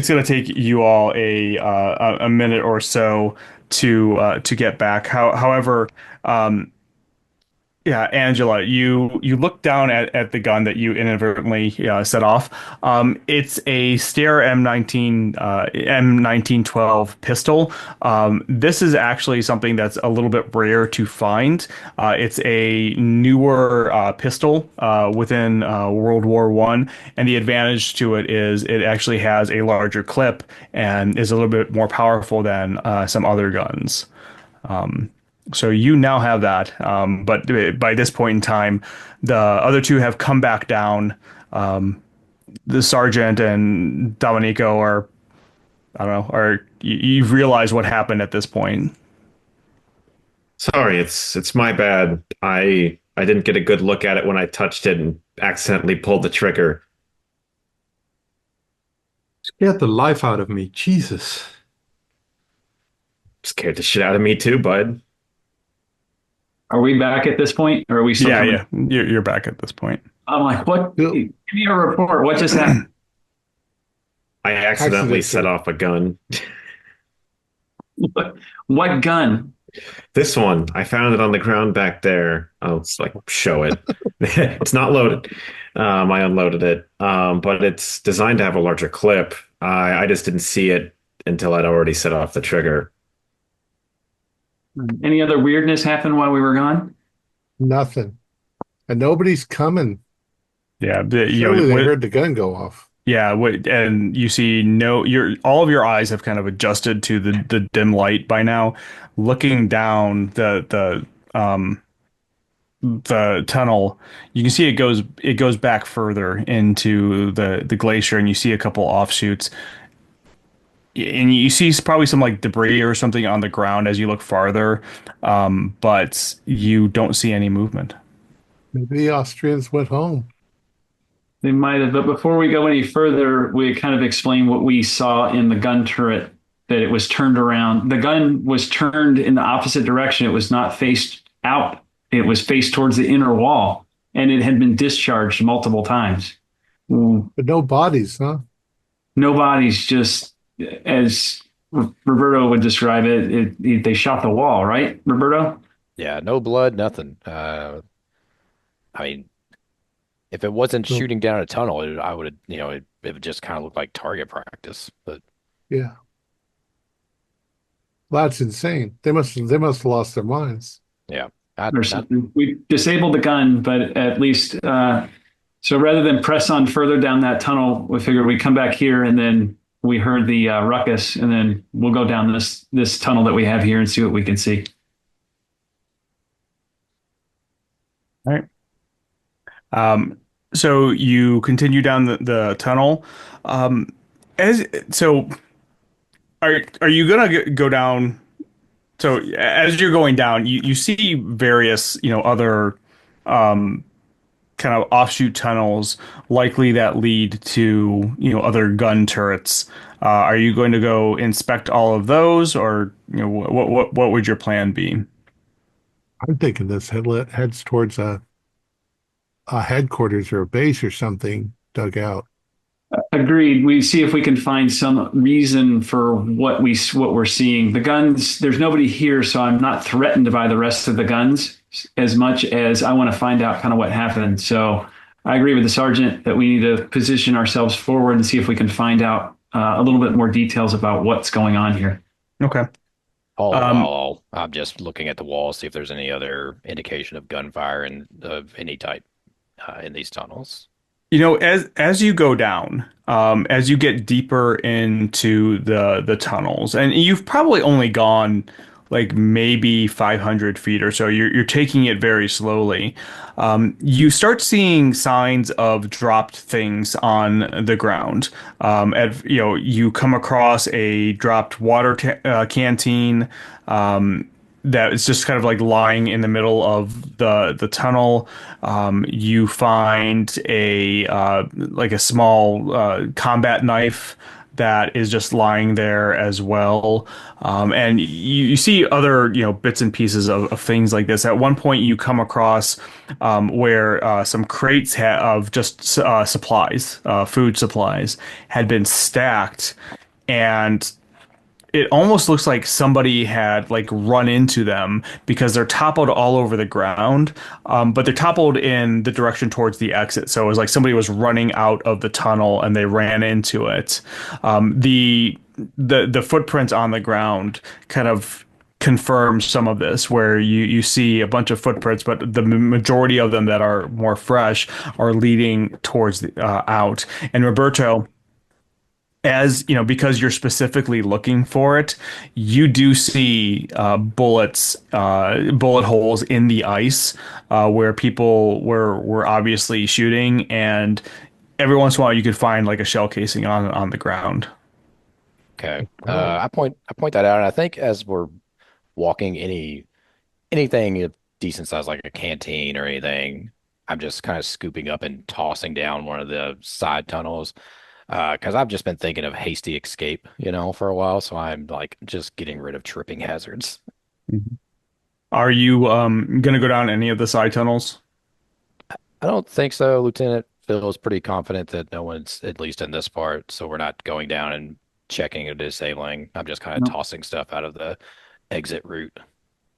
gonna take you all a minute or so to get back. However, yeah, Angela, you look down at the gun that you inadvertently set off. It's a Steyr M1912 pistol. This is actually something that's a little bit rare to find. It's a newer pistol within World War One, and the advantage to it is it actually has a larger clip and is a little bit more powerful than some other guns. So you now have that, but by this point in time, the other two have come back down. The sergeant and Domenico are, I don't know, you've realized what happened at this point.
Sorry, it's my bad. I didn't get a good look at it when I touched it and accidentally pulled the trigger.
Scared the life out of me. Jesus.
Scared the shit out of me too, bud.
Are we back at this point, or are we still
Yeah,
coming?
yeah, you're back at this point.
I'm like, what?
Bill-
Give me a report. What just happened?
I accidentally
Accidentally.
set off a gun.
What gun?
This one, I found it on the ground back there. I'll just, like show it. It's not loaded. I unloaded it, but it's designed to have a larger clip. I just didn't see it until I'd already set off the trigger.
Any other weirdness happen while we were gone?
Nothing. And nobody's coming.
Yeah,
Surely they heard the gun go off.
yeah, and you see all of your eyes have kind of adjusted to the dim light by now. Looking down the the tunnel, you can see it goes back further into the glacier, and you see a couple offshoots, and you see probably some like debris or something on the ground as you look farther, but you don't see any movement.
Maybe the Austrians went home.
They might have, but before we go any further, we kind of explain what we saw in the gun turret, that it was turned around. The gun was turned in the opposite direction. It was not faced out. It was faced towards the inner wall, and it had been discharged multiple times.
But no bodies, huh?
No bodies, just as Roberto would describe it, they shot the wall, right, Roberto?
Yeah, no blood, nothing. I mean, if it wasn't
So,
shooting down a tunnel, I would, it would just kind of look like target practice. But
yeah. Well, that's insane. They must have lost their minds.
yeah,
Or
not
something. We disabled the gun, but at least so rather than press on further down that tunnel, we figured we'd come back here, and then we heard the ruckus, and then we'll go down this tunnel that we have here and see what we can see.
All right. So you continue down the tunnel. As so, are you gonna go down? So as you're going down, you see various, other kind of offshoot tunnels, likely that lead to, other gun turrets. Are you going to go inspect all of those, or what would your plan be?
I'm thinking this heads towards a headquarters or a base or something dug out.
Agreed. We see if we can find some reason for what we're seeing. The guns, there's nobody here, so I'm not threatened by the rest of the guns as much as I want to find out kind of what happened. So I agree with the sergeant that we need to position ourselves forward and see if we can find out a little bit more details about what's going on here.
Okay.
all the
Um,
while. I'm just looking at the wall, see if there's any other indication of gunfire and of any type in these tunnels.
as you go down, as you get deeper into the tunnels, and you've probably only gone like maybe 500 feet or so. You're taking it very slowly. You start seeing signs of dropped things on the ground. You come across a dropped water canteen. That is just kind of like lying in the middle of the tunnel. You find a like a small combat knife that is just lying there as well. And you see other, bits and pieces of things like this. At one point, you come across where some crates of just supplies, food supplies, had been stacked, and it almost looks like somebody had like run into them because they're toppled all over the ground, but they're toppled in the direction towards the exit. So it was like somebody was running out of the tunnel and they ran into it. The footprints on the ground kind of confirm some of this, where you see a bunch of footprints, but the majority of them that are more fresh are leading towards the out. And Roberto, as you know, because you're specifically looking for it, you do see bullet holes in the ice, where people were obviously shooting, and every once in a while you could find like a shell casing on the ground.
Okay.
Oh,
I point that out, and I think as we're walking anything of decent size like a canteen or anything, I'm just kind of scooping up and tossing down one of the side tunnels. Because I've just been thinking of hasty escape, for a while. So I'm like just getting rid of tripping hazards.
Mhm. Are you gonna go down any of the side tunnels?
I don't think so. Lieutenant Phil is pretty confident that no one's at least in this part. So we're not going down and checking or disabling. I'm just kind of
No.
tossing stuff out of the exit route.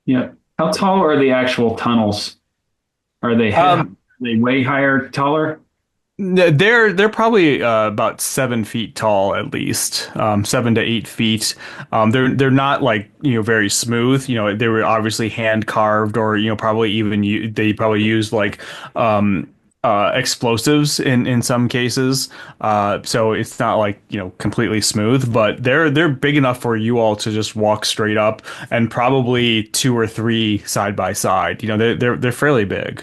Yeah. How tall are the actual tunnels? Are they are
Um,
they way higher, taller?
they're probably about 7 feet tall, at least 7 to 8 feet. They're not like very smooth. They were obviously hand carved, or probably even they probably used like explosives in some cases. So it's not like, completely smooth, but they're big enough for you all to just walk straight up, and probably two or three side by side. They're fairly big.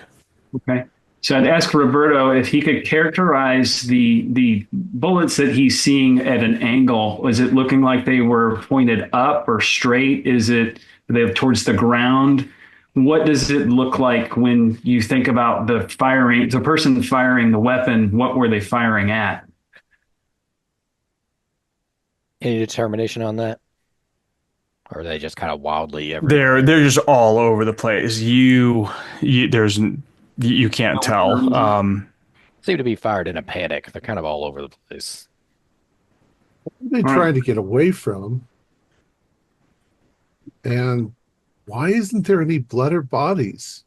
Okay. So I'd ask Roberto if he could characterize the bullets that he's seeing at an angle. Is it looking like they were pointed up or straight? Is it they towards the ground? What does it look like when you think about the person firing the weapon? What were they firing at?
Any determination on that? Or are they just kind of wildly everywhere?
They're just all over the place. You can't tell.
Seem to be fired in a panic. They're kind of all over the place.
They
All
trying
right.
to get away from, and why isn't there any blood or bodies?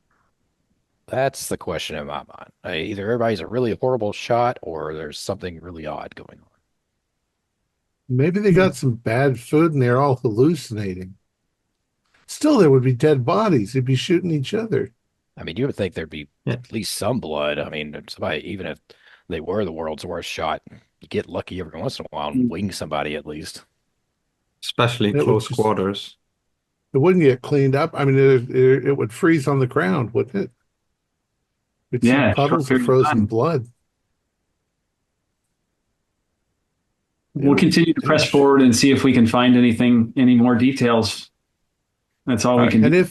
That's the question in my mind. Either everybody's a really horrible shot or there's something really odd going on.
Maybe they got some bad food and they're all hallucinating. Still, there would be dead bodies. They'd be shooting each other.
I mean, you would think there'd be
Yeah.
at least some blood. I mean, somebody, even if they were the world's worst shot, you get lucky every once in a while and wing somebody at least.
Especially
It would
close
just-
quarters.
It wouldn't get cleaned up. I mean, it would freeze on the ground, wouldn't it? We'd see
Yeah,
puddles
short
of
period of
frozen
time.
blood.
We'll continue to press forward and see if we can find any more details. That's all we can
And
do.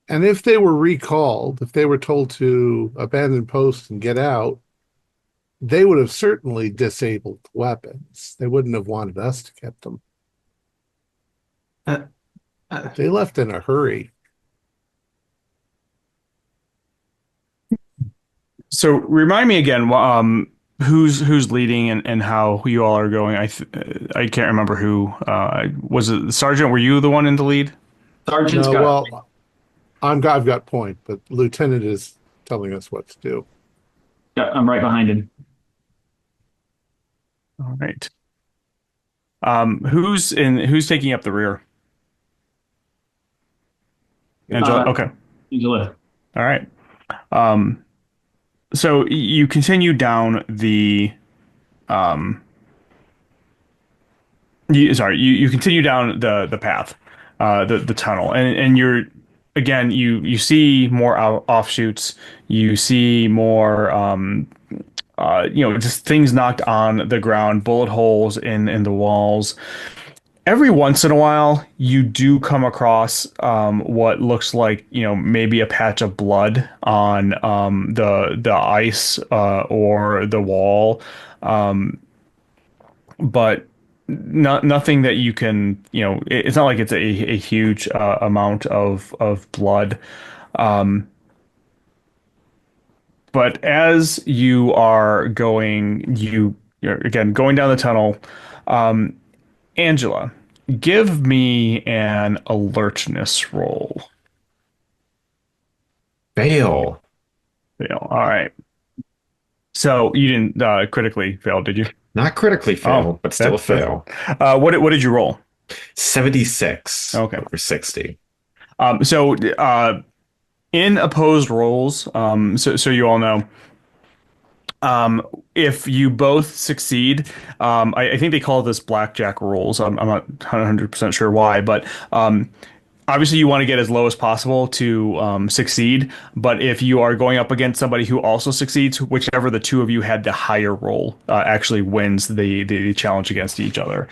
if they were recalled, if they were told to abandon post and get out, they would have certainly disabled weapons. They wouldn't have wanted us to get them.
Uh, uh,
They left in a hurry.
So remind me again, who's leading and how you all are going. I can't remember who. Was it the sergeant? Were you the one in the lead?
Sergeant's
No,
got
well, I've got point, but lieutenant is telling us what to do.
yeah, I'm right behind him.
All right. Who's taking up the rear? Angela. Okay.
Angela.
All right. So you continue down you continue down the path, the tunnel, and you're again you see more offshoots, you see more just things knocked on the ground, bullet holes in the walls. Every once in a while, you do come across what looks like, maybe a patch of blood on the ice or the wall, but nothing that you can, it's not like it's a huge amount of blood. But as you are going, you're again going down the tunnel. Angela, give me an alertness roll.
Fail.
Fail. All right. So you didn't critically fail, did you?
Not critically fail, but still a fail.
What did you roll?
76
Okay.
over 60.
So in opposed rolls, so you all know, if you both succeed, I think they call this blackjack rolls. I'm not 100% sure why, but obviously you want to get as low as possible to succeed. But if you are going up against somebody who also succeeds, whichever the two of you had the higher roll actually wins the challenge against each other.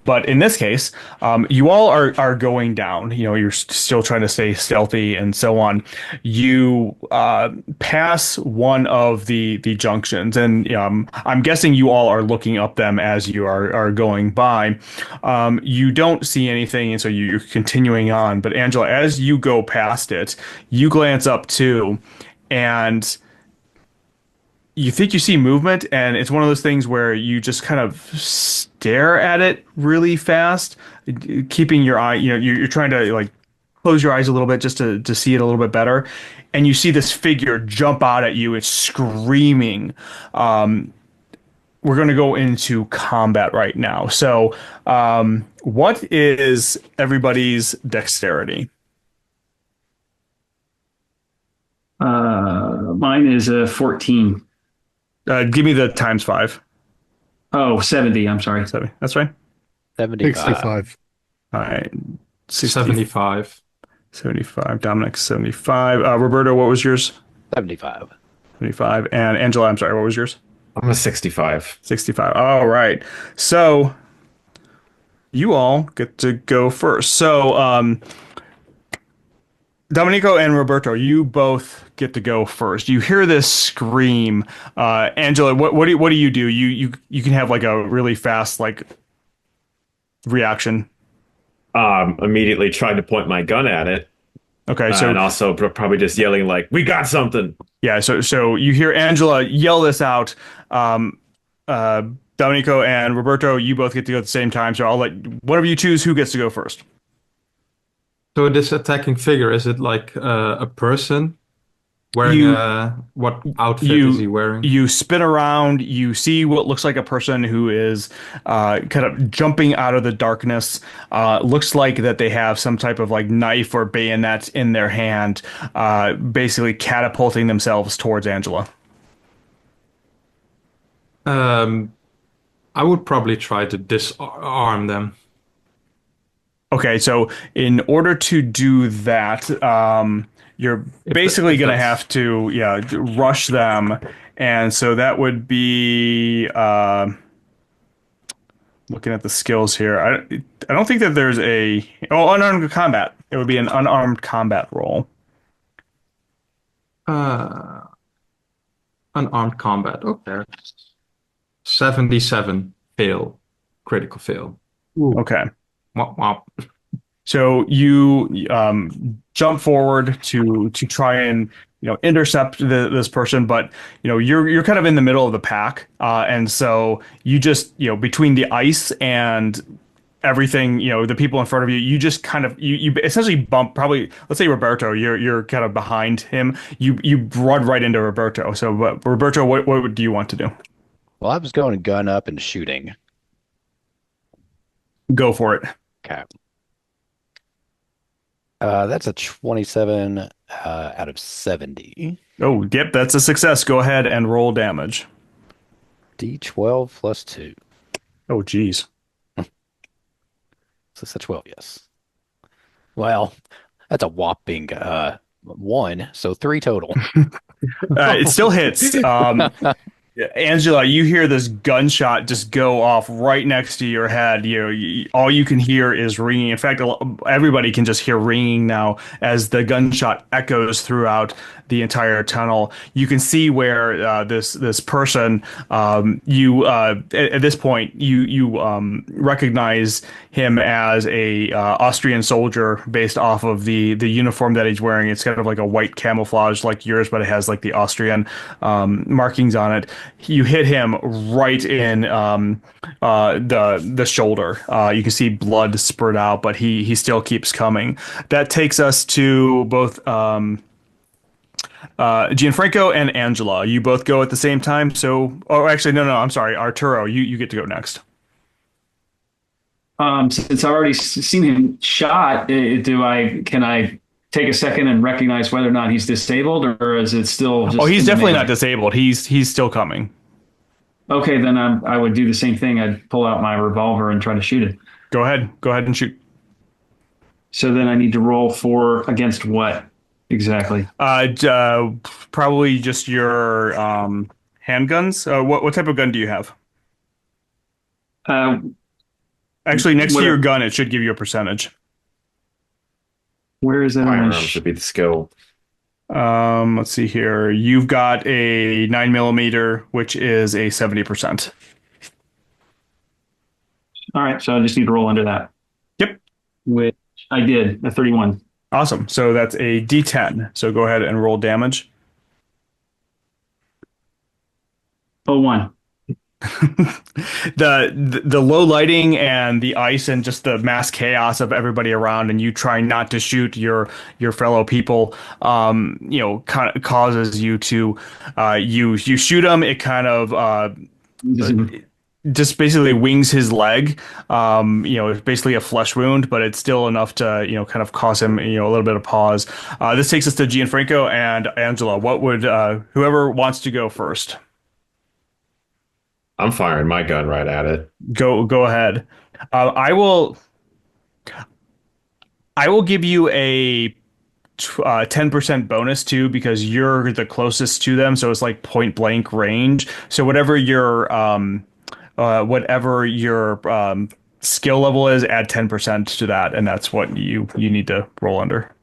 But in this case, you all are going down. You're still trying to stay stealthy and so on. You pass one of the junctions, and I'm guessing you all are looking up them as you are going by. You don't see anything, and so you're continuing on. But Angela, as you go past it, you glance up too, and you think you see movement, and it's one of those things where you just kind of stare at it really fast, keeping your eye, you're trying to like close your eyes a little bit just to see it a little bit better. And you see this figure jump out at you. It's screaming. We're going to go into combat right now. So, what is everybody's dexterity?
Mine is a 14.
Give me the times 5.
Oh, 70. I'm sorry.
70. That's right.
75.
65.
All right.
75.
75. Dominic, 75. Roberto, what was yours?
75.
75. And Angela, I'm sorry, what was yours?
I'm a 65.
65. All right. So you all get to go first. So Domenico and Roberto, you both get to go first. You hear this scream. Angela, what do you do? You can have like a really fast like reaction.
Immediately tried to point my gun at it.
Okay, so
and also probably just yelling like, "We got something!"
yeah, so you hear Angela yell this out. Domenico and Roberto, you both get to go at the same time. So I'll let whatever you choose. Who gets to go first?
So this attacking figure, is it like a person wearing what outfit is he wearing?
You spin around, you see what looks like a person who is kind of jumping out of the darkness. Looks like that they have some type of like knife or bayonet in their hand, basically catapulting themselves towards Angela.
I would probably try to disarm them.
Okay, so in order to do that, you're basically going to have to, rush them. And so that would be, looking at the skills here. I don't think that there's unarmed combat. It would be an unarmed combat roll.
Unarmed combat. Okay. 77 fail. Critical fail.
Okay.
Womp womp.
So you jump forward to try and intercept this person, but you're kind of in the middle of the pack, and so you just between the ice and everything, the people in front of you, you just kind of you essentially bump. Probably, let's say Roberto, you're kind of behind him. You run right into Roberto. So Roberto, what do you want to do?
Well, I was going gun up and shooting.
Go for it.
Okay. That's a 27 out of 70.
Oh, yep, that's a success. Go ahead and roll damage.
D12 plus 2.
Oh, geez.
So it's a 12, yes. Well, that's a whopping 1, so 3 total.
It still hits. Angela, you hear this gunshot just go off right next to your head. All you can hear is ringing. In fact, everybody can just hear ringing now as the gunshot echoes throughout the entire tunnel. You can see where this person, at this point, you recognize him as a Austrian soldier based off of the uniform that he's wearing. It's kind of like a white camouflage like yours, but it has like the Austrian markings on it. You hit him right in the shoulder. You can see blood spurt out, but he still keeps coming. That takes us to both Gianfranco and Angela. You both go at the same time. So, actually, no, I'm sorry, Arturo. You get to go next.
Since I've already seen him shot, can I take a second and recognize whether or not he's disabled, or is it still just
he's definitely not disabled. He's still coming.
Okay, then I would do the same thing. I'd pull out my revolver and try to shoot it.
Go ahead and shoot.
So then I need to roll against what exactly?
Probably just your handguns. What type of gun do you have? Actually, next to your gun, it should give you a percentage.
Where is that?
Firearm should be the skill.
Let's see here. You've got a 9mm, which is a 70%.
All right, so I just need to roll under that.
Yep.
Which I did, a 31.
Awesome. So that's a D10. So go ahead and roll damage.
Oh, 1.
The low lighting and the ice and just the mass chaos of everybody around, and you try not to shoot your fellow people, kind of causes you to you shoot them. It kind of just basically wings his leg. It's basically a flesh wound, but it's still enough to, kind of cause him, a little bit of pause. This takes us to Gianfranco and Angela. What would whoever wants to go first?
I'm firing my gun right at it.
Go ahead. I will give you a 10% bonus too because you're the closest to them, so it's like point blank range. So whatever your skill level is, add 10% to that, and that's what you need to roll under.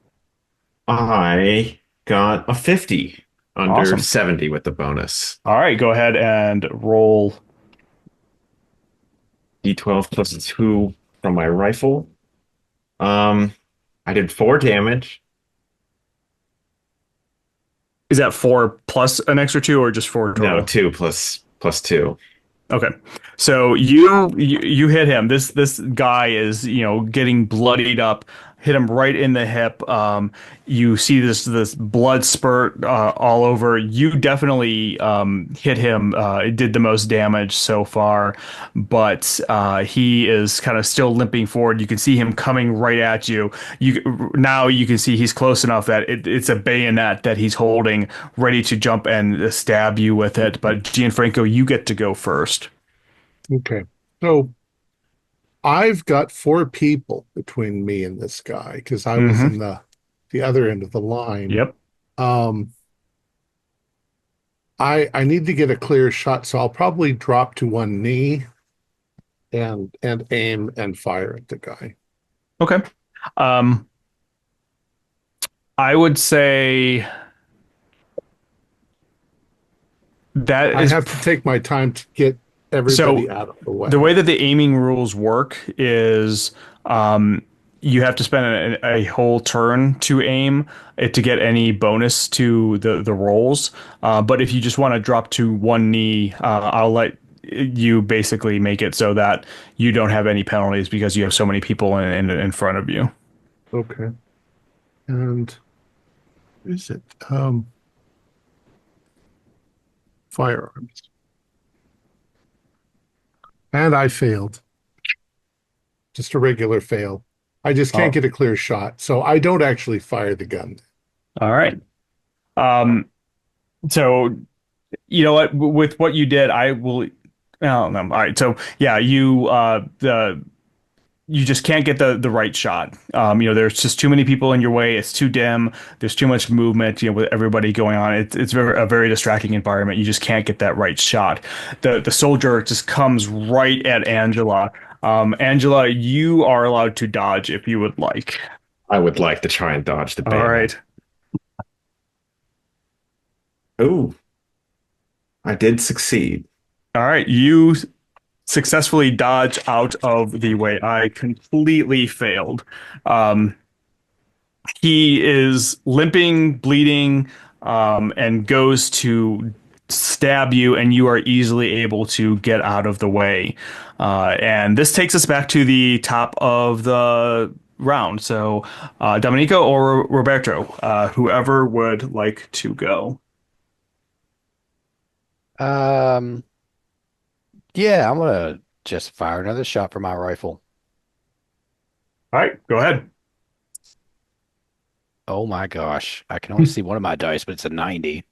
I got a 50 under
Awesome.
70 with the bonus.
All right, go ahead and roll.
D12 plus 2 from my rifle. I did 4 damage.
Is that 4 plus an extra 2 or just 4 total?
No, 2 plus 2.
Okay. So you hit him. This guy is, getting bloodied up. Hit him right in the hip. You see this blood spurt all over. You definitely hit him. It did the most damage so far, but he is kind of still limping forward. You can see him coming right at you. Now you can see he's close enough that it's a bayonet that he's holding, ready to jump and stab you with it. But Gianfranco, you get to go first.
Okay. So I've got 4 people between me and this guy because I was in the other end of the line.
Yep.
I need to get a clear shot, so I'll probably drop to one knee and aim and fire at the guy.
Okay. I would say that
I
is
have to take my time to get everybody out of the way.
The way that the aiming rules work is you have to spend a whole turn to aim to get any bonus to the rolls. But if you just want to drop to one knee, I'll let you basically make it so that you don't have any penalties because you have so many people in front of you.
Okay. And is it firearms? And I failed. Just a regular fail. I just can't get a clear shot, so I don't actually fire the gun.
All right. So you know what? With what you did, I will. Oh, no. All right. So yeah, you just can't get the right shot. There's just too many people in your way. It's too dim. There's too much movement. With everybody going on, it's a very distracting environment. You just can't get that right shot. The soldier just comes right at Angela. Angela, you are allowed to dodge if you would like.
I would like to try and dodge the bayonet.
All right.
Ooh, I did succeed.
All right. You successfully dodge out of the way. I completely failed. He is limping, bleeding, and goes to stab you, and you are easily able to get out of the way. And this takes us back to the top of the round. So, Domenico or Roberto, whoever would like to go.
Yeah, I'm gonna just fire another shot from my rifle.
All right, go ahead.
Oh my gosh. I can only see one of my dice, but it's a 94.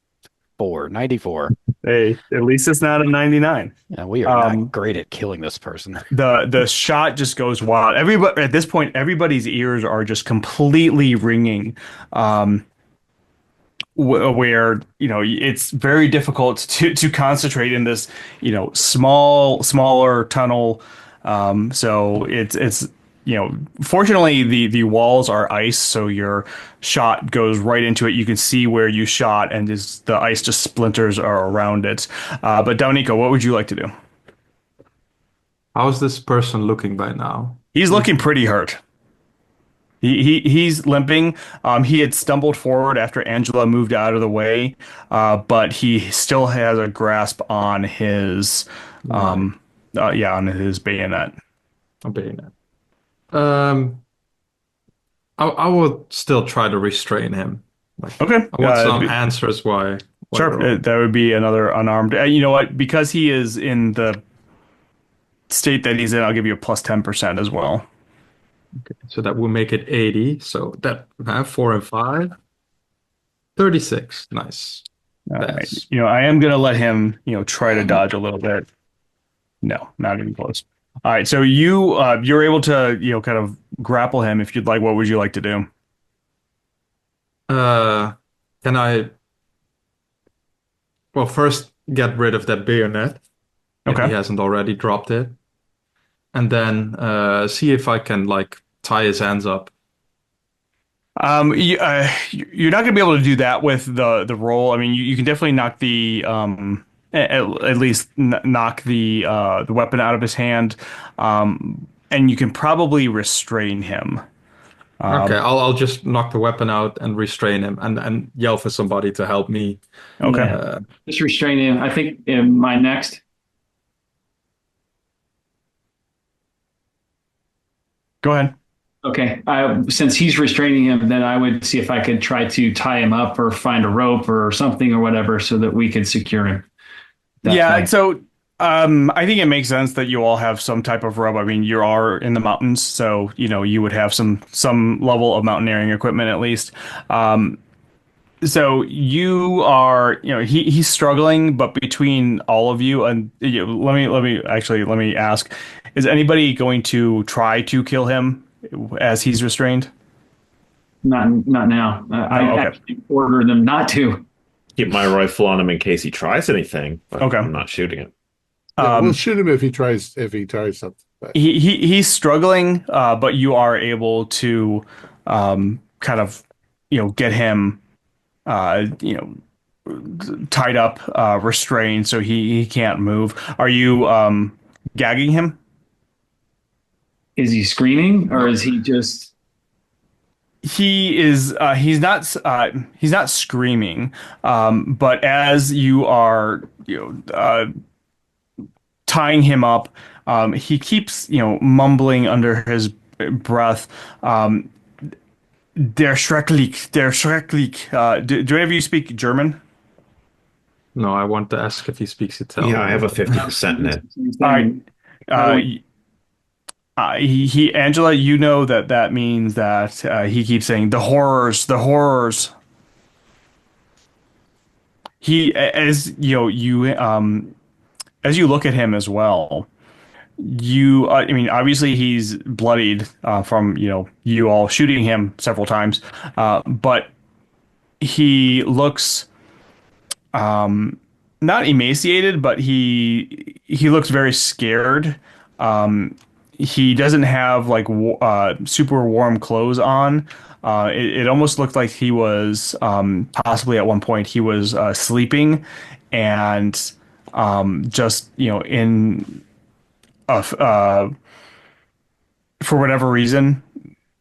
Hey, at least it's not a 99.
And we are not great at killing this person.
The shot just goes wild. Everybody at this point, everybody's ears are just completely ringing. Where it's very difficult to concentrate in this smaller tunnel. So it's fortunately the walls are ice, so your shot goes right into it. You can see where you shot, and the ice just splinters are around it. But Domenico, what would you like to do?
How's this person looking by now?
He's looking pretty hurt. He's limping. He had stumbled forward after Angela moved out of the way, but he still has a grasp on his on his bayonet.
A bayonet. I would still try to restrain him.
Okay.
I want some answers why.
Sure. That would be another unarmed. You know what? Because he is in the state that he's in, I'll give you a plus 10% as well.
So that will make it 80. So that 4 and 5. 36. Nice.
All right.
Pass.
I am going to let him, try to dodge a little bit. No, not even close. All right. So you're able to, kind of grapple him if you'd like. What would you like to do?
Can I, well, first get rid of that bayonet if he
Okay.
hasn't already dropped it, and then see if I can like tie his hands up.
You're not going to be able to do that with the roll. I mean, you can definitely knock the at least knock the weapon out of his hand, and you can probably restrain him.
Okay, I'll just knock the weapon out and restrain him, and yell for somebody to help me.
Okay.
Yeah. Just restrain him. I think in my next.
Go ahead.
Okay. Since he's restraining him, then I would see if I could try to tie him up or find a rope or something or whatever so that we could secure him.
So I think it makes sense that you all have some type of rope. I mean, you are in the mountains, so you would have some level of mountaineering equipment at least. So you are, he's struggling, but between all of you, and let me ask, is anybody going to try to kill him as he's restrained?
Not now. I
okay.
actually order them not to.
Keep my rifle on him in case he tries anything, but
Okay.
I'm not shooting him.
Yeah, we'll shoot him if he tries something. But
He's struggling, but you are able to kind of get him tied up, restrained, so he can't move. Are you gagging him?
Is he screaming or is he just?
He is. He's not screaming. But as you are, tying him up, he keeps, mumbling under his breath. Der Schrecklich, der Schrecklich. Do any of you speak German?
No, I want to ask if he speaks Italian.
Yeah, I have a 50% in it.
All right. Angela, you know that means that he keeps saying the horrors, the horrors. He, as as you look at him as well, I mean, obviously he's bloodied from you all shooting him several times, but he looks not emaciated, but he looks very scared. He doesn't have like super warm clothes on. It almost looked like he was possibly at one point he was sleeping, and just in for whatever reason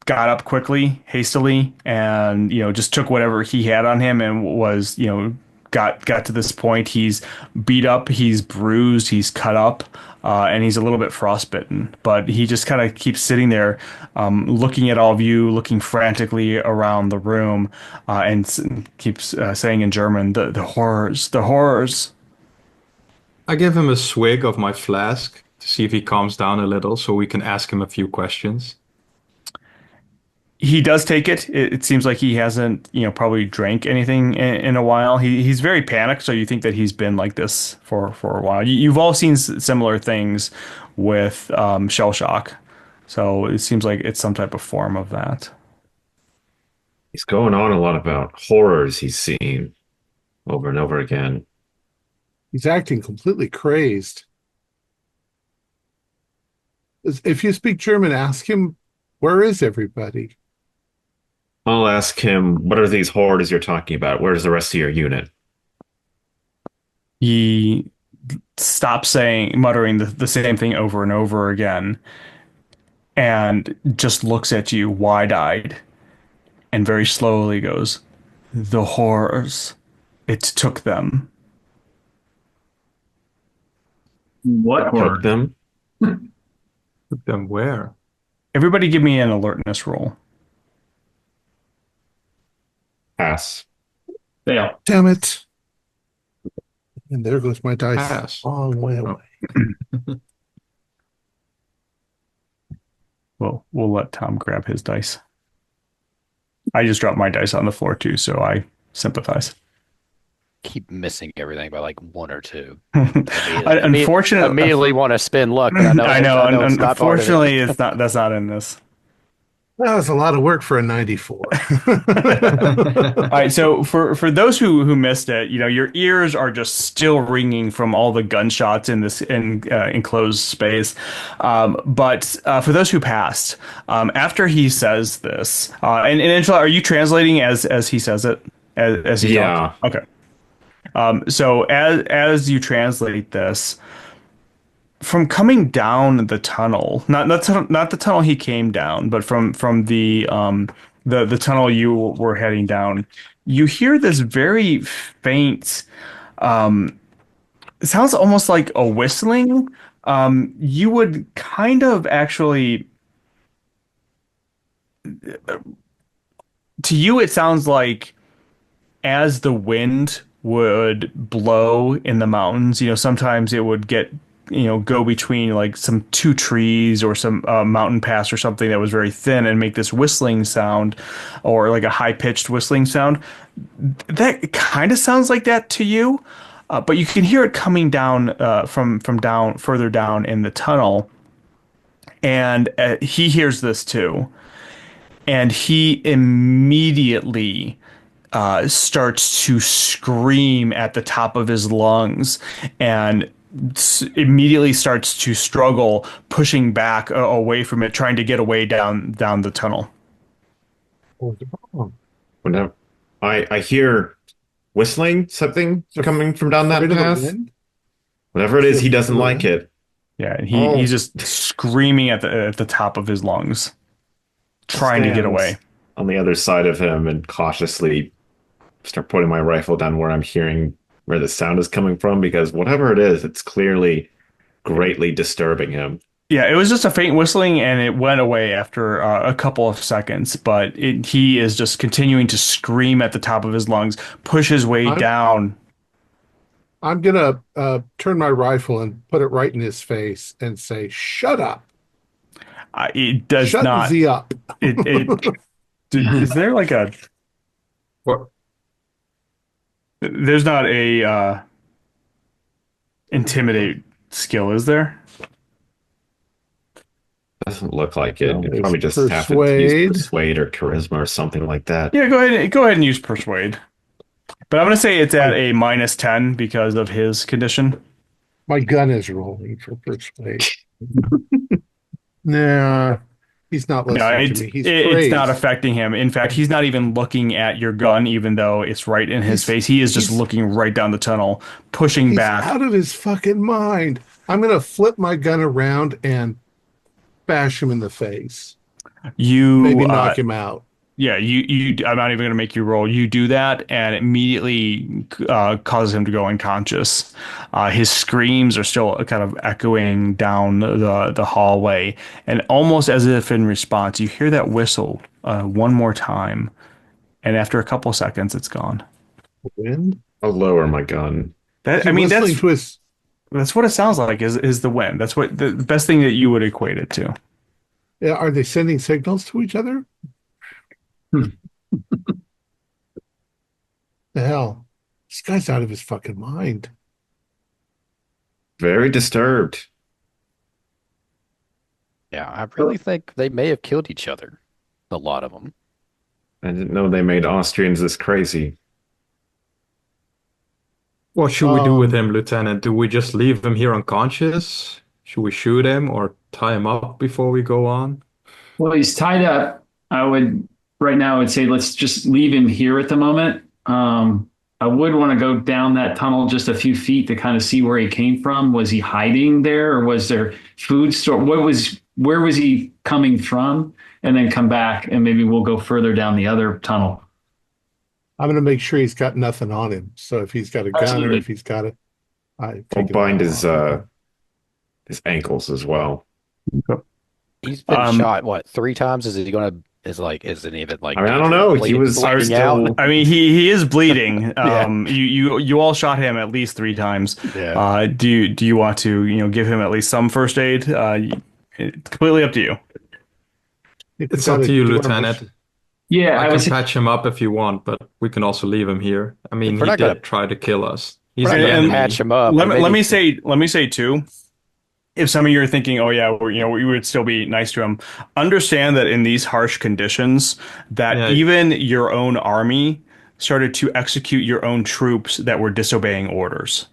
got up quickly, hastily, and just took whatever he had on him and was got to this point. He's beat up, he's bruised, he's cut up, and he's a little bit frostbitten. But he just kind of keeps sitting there, looking at all of you, looking frantically around the room, and keeps saying in German, "The horrors, the horrors."
I give him a swig of my flask to see if he calms down a little, so we can ask him a few questions.
He does take it. It seems like he hasn't, probably drank anything in a while. He's very panicked, so you think that he's been like this for a while. You've all seen similar things with shell shock, so it seems like it's some type of form of that.
He's going on a lot about horrors he's seen over and over again.
he's acting completely crazed. If you speak German, ask him, where is everybody?
I'll ask him, what are these horrors you're talking about? Where's the rest of your unit?
He stops muttering the same thing over and over again, and just looks at you wide-eyed, and very slowly goes, "The horrors. It took them."
What horror?
Took them?
Took them where?
Everybody give me an alertness roll.
Pass.
Fail.
Damn it. And there goes my dice.
Pass.
Long way away.
We'll let Tom grab his dice. I just dropped my dice on the floor too, so I sympathize.
Keep missing everything by like one or two.
Unfortunately,
Immediately want to spin luck, but I know it's not part of
unfortunately,
it.
it's not. That's not in this.
That was a lot of work for a 94.
All right, so for those who missed it, your ears are just still ringing from all the gunshots in this enclosed space. But for those who passed, after he says this, and Angela, are you translating as he says it as he
Yeah.
talks? Okay. So as you translate this, from coming down the tunnel, not the tunnel he came down, but from the tunnel you were heading down, you hear this very faint. It sounds almost like a whistling. You would kind of actually, to you, it sounds like as the wind would blow in the mountains, sometimes it would get, go between like some two trees or some mountain pass or something that was very thin and make this whistling sound or like a high pitched whistling sound. That kind of sounds like that to you, but you can hear it coming down from down further down in the tunnel. And he hears this too. And he immediately starts to scream at the top of his lungs and immediately starts to struggle, pushing back away from it, trying to get away down the tunnel.
Whenever I hear whistling, something coming from down that path. Whatever it is, he doesn't like it.
Yeah, and he's just screaming at the top of his lungs, trying to get away.
On the other side of him and cautiously start putting my rifle down where I'm hearing where the sound is coming from, because whatever it is, it's clearly greatly disturbing him.
Yeah, it was just a faint whistling and it went away after a couple of seconds, but he is just continuing to scream at the top of his lungs, push his way down.
I'm going to turn my rifle and put it right in his face and say, "Shut up."
It does
Shut
not.
the up.
Is there like a...
What?
There's not a intimidate skill, is there?
Doesn't look like it.
No,
You probably just have to use persuade or charisma or something like that.
Yeah, go ahead and use persuade. But I'm going to say it's at a -10 because of his condition.
My gun is rolling for persuade. Nah, he's not listening to me.
It's not affecting him. In fact, he's not even looking at your gun, even though it's right in his face. He is just looking right down the tunnel, pushing back.
Out of his fucking mind. I'm going to flip my gun around and bash him in the face. Maybe knock him out.
Yeah, I'm not even going to make you roll. You do that, and it immediately causes him to go unconscious. His screams are still kind of echoing down the hallway, and almost as if in response, you hear that whistle one more time, and after a couple seconds, it's gone.
Wind?
I'll lower my gun.
That's what it sounds like. Is the wind? That's what the best thing that you would equate it to.
Yeah, are they sending signals to each other? The hell? This guy's out of his fucking mind.
Very disturbed.
Yeah, I really think they may have killed each other. A lot of them.
I didn't know they made Austrians this crazy.
What should we do with him, Lieutenant? Do we just leave him here unconscious? Should we shoot him or tie him up before we go on?
Well, he's tied up. Right now, I would say let's just leave him here at the moment. I would want to go down that tunnel just a few feet to kind of see where he came from. Was he hiding there, or was there food store? Where was he coming from? And then come back, and maybe we'll go further down the other tunnel.
I'm going to make sure he's got nothing on him. So if he's got a gun
Absolutely.
or if he's got it,
I'll bind his ankles as well.
He's been shot, what, 3 times? Is it going to... isn't even like...
I mean, I don't know. He was
bleeding out.
I mean, he is bleeding.
Yeah.
You all shot him at least 3 times.
Yeah.
Do you want to give him at least some first aid? It's completely up to you.
It's up to you, Lieutenant.
Yeah,
I
I
can
was.
patch him up if you want, but we can also leave him here. I mean,
If we're
he
not gonna
did try to kill us.
we're
He's
not
the
gonna
And
patch
enemy.
him up.
let
We
me
may
let me
need to.
say let me say too, if some of you are thinking, oh yeah, we would still be nice to him, understand that in these harsh conditions, that
Yeah,
even your own army started to execute your own troops that were disobeying orders.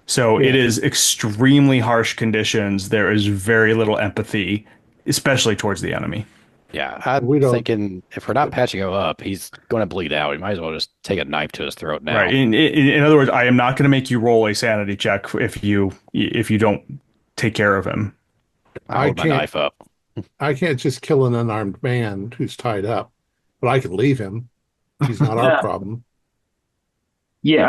So it
Yeah.
is extremely harsh conditions. There is very little empathy, especially towards the enemy.
Yeah, I'm
We don't.
thinking if we're not patching him up, he's going to bleed out. We might as well just take a knife to his throat
Right.
now.
In other words, I am not going to make you roll a sanity check if you don't take care of him.
I
I
hold my
can't.
knife up.
I can't just kill an unarmed man who's tied up, but I can leave him. He's not our
Yeah,
problem.
yeah,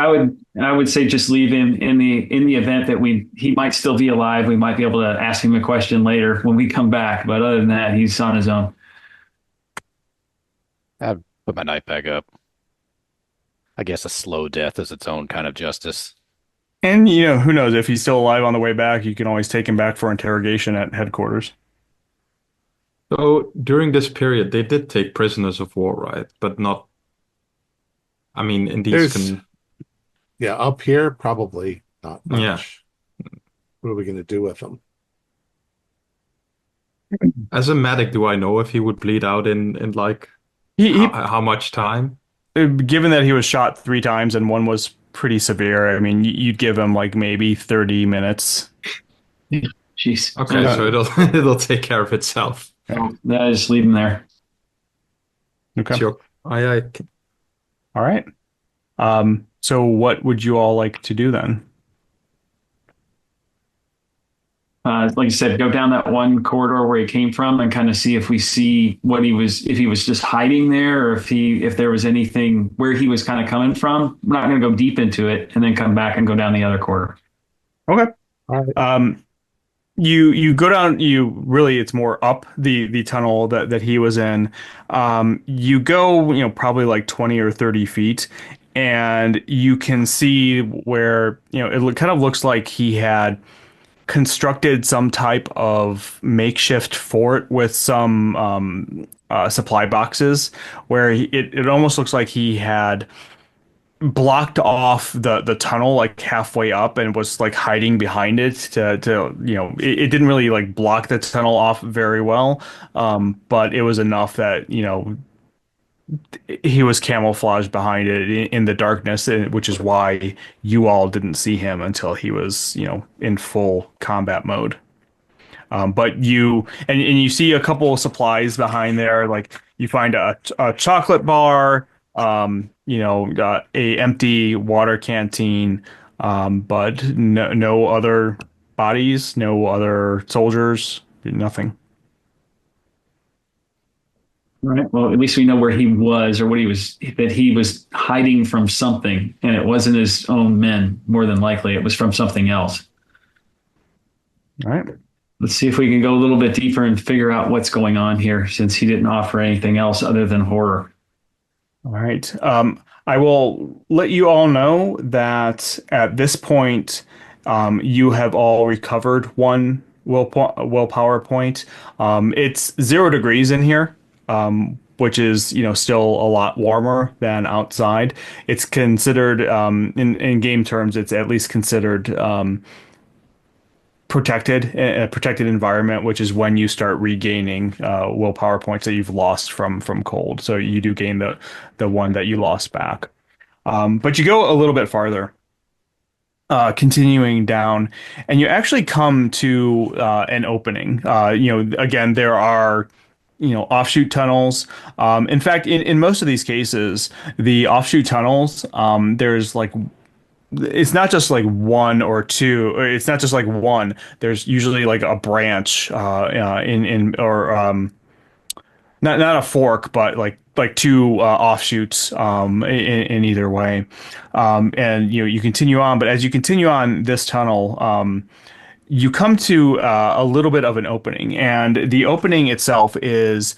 I would say just leave him in the event that he might still be alive. We might be able to ask him a question later when we come back. But other than that, he's on his own.
I put my knife back up. I guess a slow death is its own kind of justice.
And who knows if he's still alive on the way back, you can always take him back for interrogation at headquarters.
so during this period, they did take prisoners of war, right? But not, I mean, in these
There's, yeah, up here, probably not
yeah.
much. What are we going to do with them?
As a medic, do I know if he would bleed out in like
He,
how much time?
given that he was shot 3 times and one was pretty severe, I mean, you'd give him like maybe 30 minutes.
Jeez.
Okay, so it'll take care of itself.
So I just leave him there.
Okay.
Sure. I
All right. So what would you all like to do then?
Like you said, go down that one corridor where he came from and kind of see if we see if he was just hiding there or if there was anything where he was kind of coming from. We're not going to go deep into it and then come back and go down the other corridor.
Okay.
All right.
You go down, it's more up the tunnel that he was in. You go, probably like 20 or 30 feet, and you can see where, it kind of looks like he had constructed some type of makeshift fort with some supply boxes where it almost looks like he had blocked off the tunnel like halfway up and was like hiding behind it to it didn't really like block the tunnel off very well, but it was enough that he was camouflaged behind it in the darkness, which is why you all didn't see him until he was in full combat mode. But you see a couple of supplies behind there, like you find a chocolate bar, a empty water canteen, but no other bodies, no other soldiers, nothing.
All right. Well, at least we know where he was or that he was hiding from something, and it wasn't his own men. More than likely, it was from something else.
All right.
Let's see if we can go a little bit deeper and figure out what's going on here, since he didn't offer anything else other than horror.
All right. I will let you all know that at this point, you have all recovered one willpower point. It's 0 degrees in here, which is still a lot warmer than outside. It's considered in game terms, it's at least considered a protected environment, which is when you start regaining willpower points that you've lost from cold. So you do gain the one that you lost back. But you go a little bit farther, continuing down, and you actually come to an opening. Again, there are offshoot tunnels. In fact, in most of these cases, the offshoot tunnels, there's like it's not just like one or two, or it's not just like one. There's usually like a branch in or not a fork, but like two offshoots in either way. And you continue on, but as you continue on this tunnel, you come to a little bit of an opening, and the opening itself is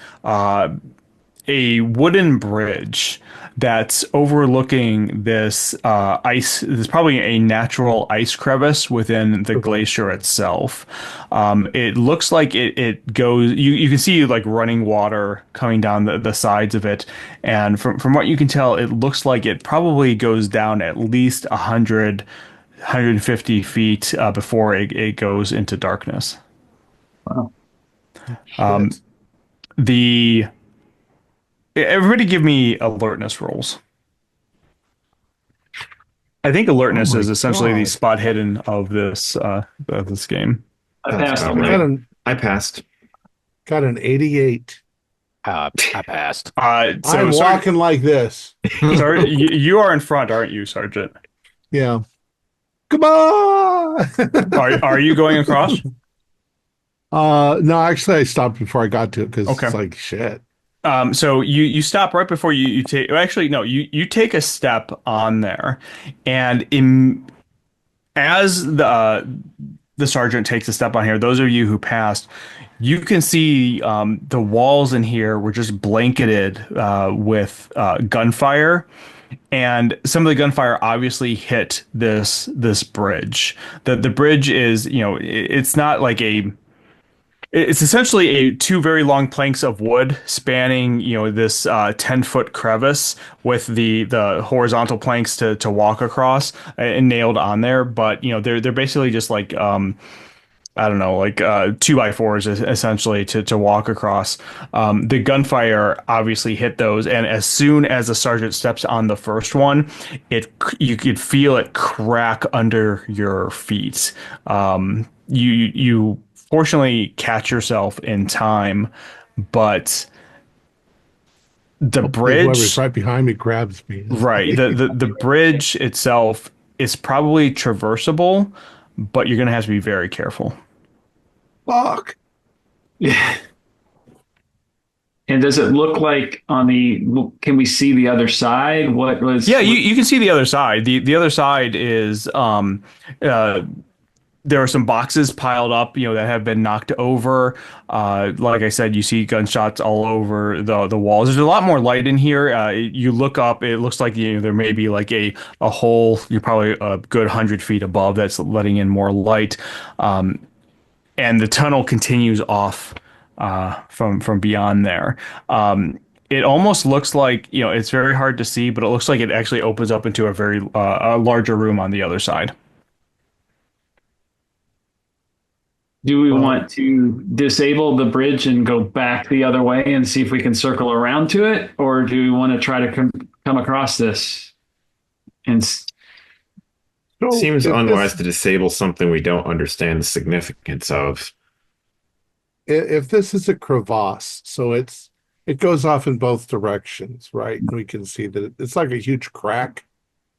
a wooden bridge that's overlooking this ice. There's probably a natural ice crevice within the glacier itself. It looks like it goes. You can see like running water coming down the sides of it, and from what you can tell, it looks like it probably goes down at least 150 feet before it goes into darkness.
Wow.
The Everybody give me alertness rolls. I think alertness is essentially the spot hidden of this game.
I passed.
I passed.
Got an 88.
I passed.
So
I'm walking like this.
Sorry, you are in front, aren't you, Sergeant?
Yeah. Come on.
Are you going across?
No, actually, I stopped before I got to it because
Okay.
it's like shit.
So you stop right before you take. Actually, no, you take a step on there, and as the sergeant takes a step on here, those of you who passed, you can see the walls in here were just blanketed with gunfire. And some of the gunfire obviously hit this bridge. The bridge is, it's not like it's essentially two very long planks of wood spanning, this 10-foot crevice with the horizontal planks to walk across and nailed on there. But they're basically just like I don't know, like 2x4s essentially to walk across. The gunfire obviously hit those, and as soon as the sergeant steps on the first one, you could feel it crack under your feet. You fortunately catch yourself in time, but the bridge,
whoever's right behind me grabs me.
right? The bridge itself is probably traversable, but you're gonna have to be very careful.
Fuck.
Yeah. And does it look like can we see the other side? What was?
Yeah, you can see the other side. The other side is there are some boxes piled up, that have been knocked over. Like I said, you see gunshots all over the walls. There's a lot more light in here. You look up, it looks like there may be like a hole. You're probably a good 100 feet above that's letting in more light. And the tunnel continues off from beyond there. It almost looks like, it's very hard to see, but it looks like it actually opens up into a very a larger room on the other side.
Do we want to disable the bridge and go back the other way and see if we can circle around to it, or do we want to try to come across this? And
seems unwise to disable something we don't understand the significance of.
If this is a crevasse, so it goes off in both directions, right? We can see that it's like a huge crack.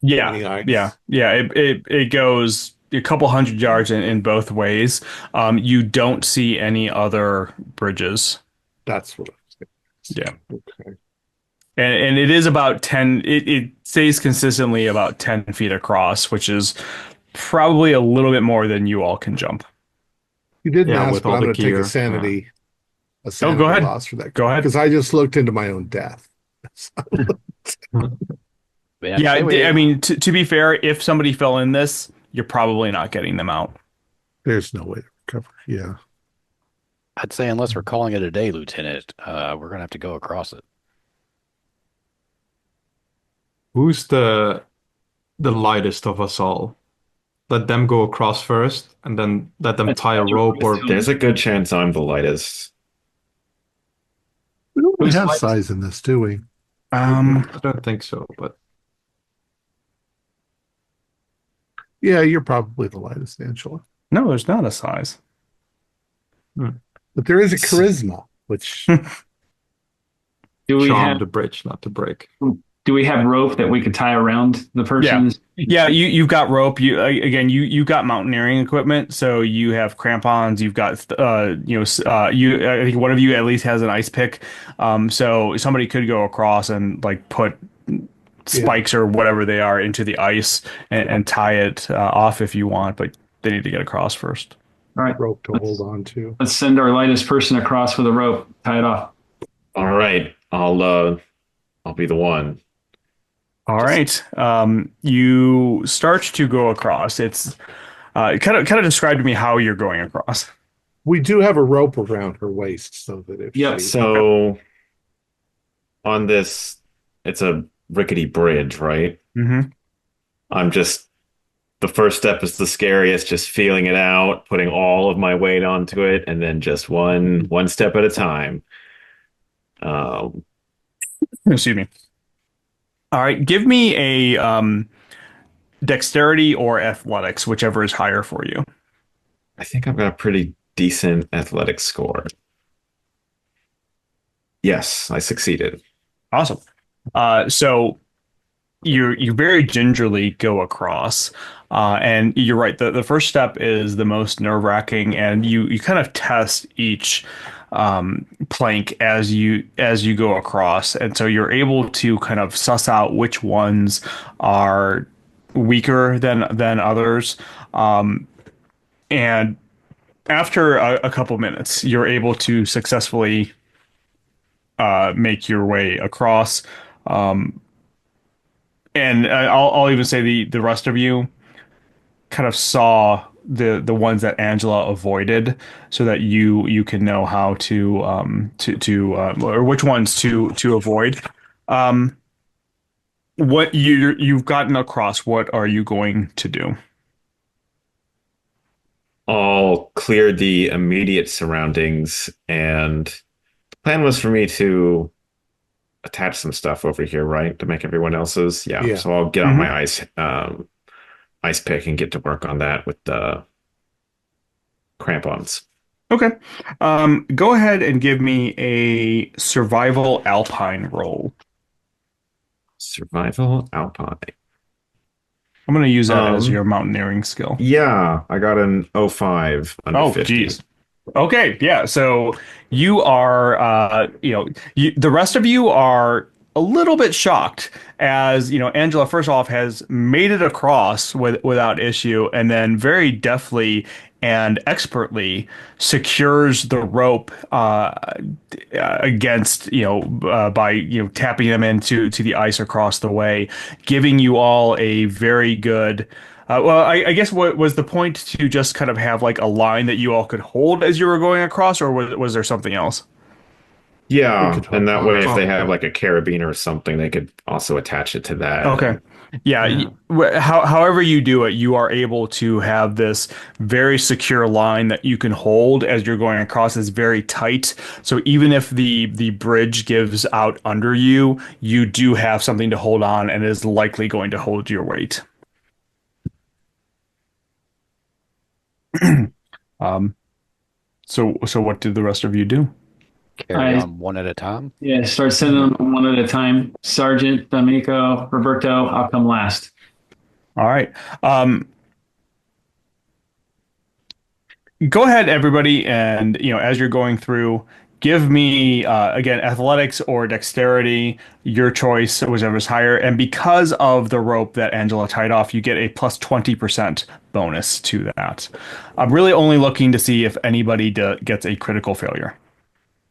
Yeah, yeah. It goes a couple hundred yards in both ways. You don't see any other bridges.
That's what I was
saying. Yeah.
Okay.
And it is about 10. It stays consistently about 10 feet across, which is probably a little bit more than you all can jump.
You didn't ask, but I'm going to take a sanity
go ahead.
loss for that.
Go ahead.
Because I just looked into my own death.
Yeah, I mean, to be fair, if somebody fell in this, you're probably not getting them out.
There's no way to recover. Yeah.
I'd say unless we're calling it a day, Lieutenant, we're going to have to go across it.
Who's the lightest of us all? Let them go across first, and then let them tie a rope. Or
there's a good chance I'm the lightest.
We don't really have size in this, do we?
I don't think so, but
yeah, you're probably the lightest, Angela.
No, there's not a size.
But there is a charisma, which
do we
charm
have
the bridge not to break.
Do we have rope that we could tie around the person?
Yeah, you've got rope. You got mountaineering equipment, so you have crampons. You've got I think one of you at least has an ice pick. So somebody could go across and like put spikes or whatever they are into the ice and tie it off if you want, but they need to get across first.
All right,
rope to hold on to.
Let's send our lightest person across with a rope. Tie it off.
All right. I'll be the one.
All
Just
right. You start to go across. It's kind of describe to me how you're going across.
We do have a rope around her waist so that if
Yep.
she,
Okay.
so on this, it's a rickety bridge, right?
Mm-hmm.
I'm just the first step is the scariest, just feeling it out, putting all of my weight onto it, and then just one step at a time. Um,
Excuse me. All right. Give me a dexterity or athletics, whichever is higher for you.
I think I've got a pretty decent athletic score. Yes, I succeeded.
Awesome. So you very gingerly go across, and you're right. The first step is the most nerve-wracking, and you kind of test each plank as you go across, and so you're able to kind of suss out which ones are weaker than others. And after a couple minutes, you're able to successfully make your way across. Um, and I'll even say the rest of you kind of saw the ones that Angela avoided, so that you can know how to or which ones to avoid. Um, what you've gotten across, what are you going to do?
I'll clear the immediate surroundings, and the plan was for me to attach some stuff over here, right, to make everyone else's. Yeah,
yeah.
so I'll get on
Hmm.
my ice pick and get to work on that with the crampons.
Okay. Go ahead and give me a survival alpine roll.
Survival alpine.
I'm going to use that as your
Um,
mountaineering skill.
yeah, I got an '05 under
Oh,
50.
geez. Okay, yeah. So you are, the rest of you are a little bit shocked, as Angela first off has made it across without issue, and then very deftly and expertly secures the rope against, by tapping them into to the ice across the way, giving you all a very good. Well, I guess what was the point, to just kind of have like a line that you all could hold as you were going across, or was there something else?
We
Yeah,
could
and
hold
that
on
way, if
to
they
it.
have like a carabiner or something, they could also attach it to that.
Okay.
And
Yeah.
Yeah.
However you do it, you are able to have this very secure line that you can hold as you're going across. Is very tight. So even if the bridge gives out under you, you do have something to hold on, and is likely going to hold your weight. Um, so what did the rest of you do?
Carry
I
on one at a time.
Yeah, start sending them one at a time. Sergeant, D'Amico, Roberto, I'll come last.
All right. Um, Go ahead, everybody, and as you're going through, give me again athletics or dexterity, your choice, whichever's higher. And because of the rope that Angela tied off, you get a plus 20% bonus to that. I'm really only looking to see if anybody gets a critical failure.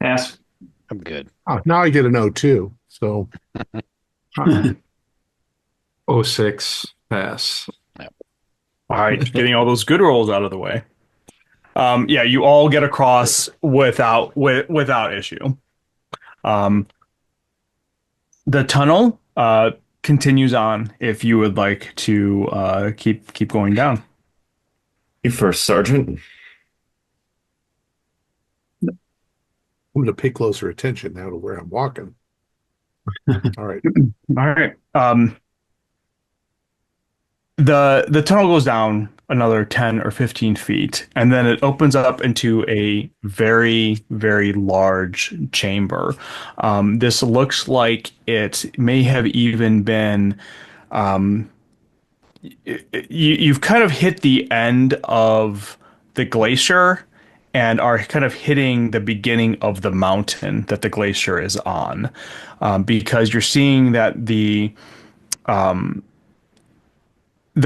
Pass.
I'm good.
Oh, now I get an O2. So
'06 pass.
Yep.
All right, getting all those good rolls out of the way. Yeah, you all get across without issue. Um, the tunnel continues on if you would like to keep going down.
you first, Sergeant.
I'm going to pay closer attention now to where I'm walking. All right.
All right. The tunnel goes down another 10 or 15 feet, and then it opens up into a very, very large chamber. This looks like it may have even been you've kind of hit the end of the glacier and are kind of hitting the beginning of the mountain that the glacier is on, because you're seeing that the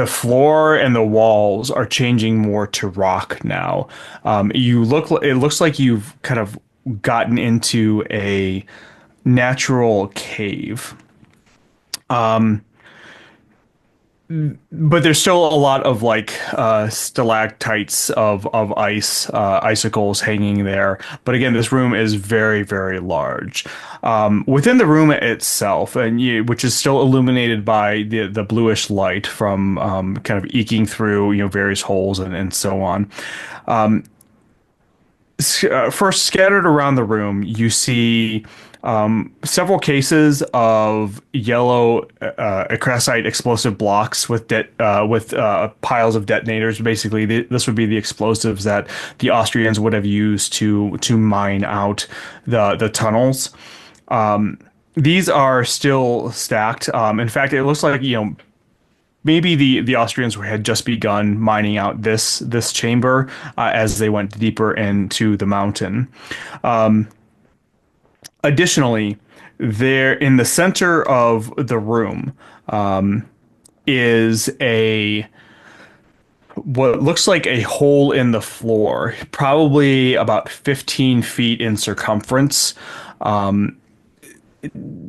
floor and the walls are changing more to rock now. It looks like you've kind of gotten into a natural cave. But there's still a lot of like stalactites of ice, icicles hanging there. But again, this room is very, very large. Within the room itself, which is still illuminated by the bluish light from kind of eking through various holes and so on. First, scattered around the room, you see several cases of yellow acrasite explosive blocks with piles of detonators. Basically, this would be the explosives that the Austrians would have used to mine out the tunnels. These are still stacked. In fact, it looks like maybe the Austrians had just begun mining out this chamber as they went deeper into the mountain. Additionally, there in the center of the room is what looks like a hole in the floor, probably about 15 feet in circumference.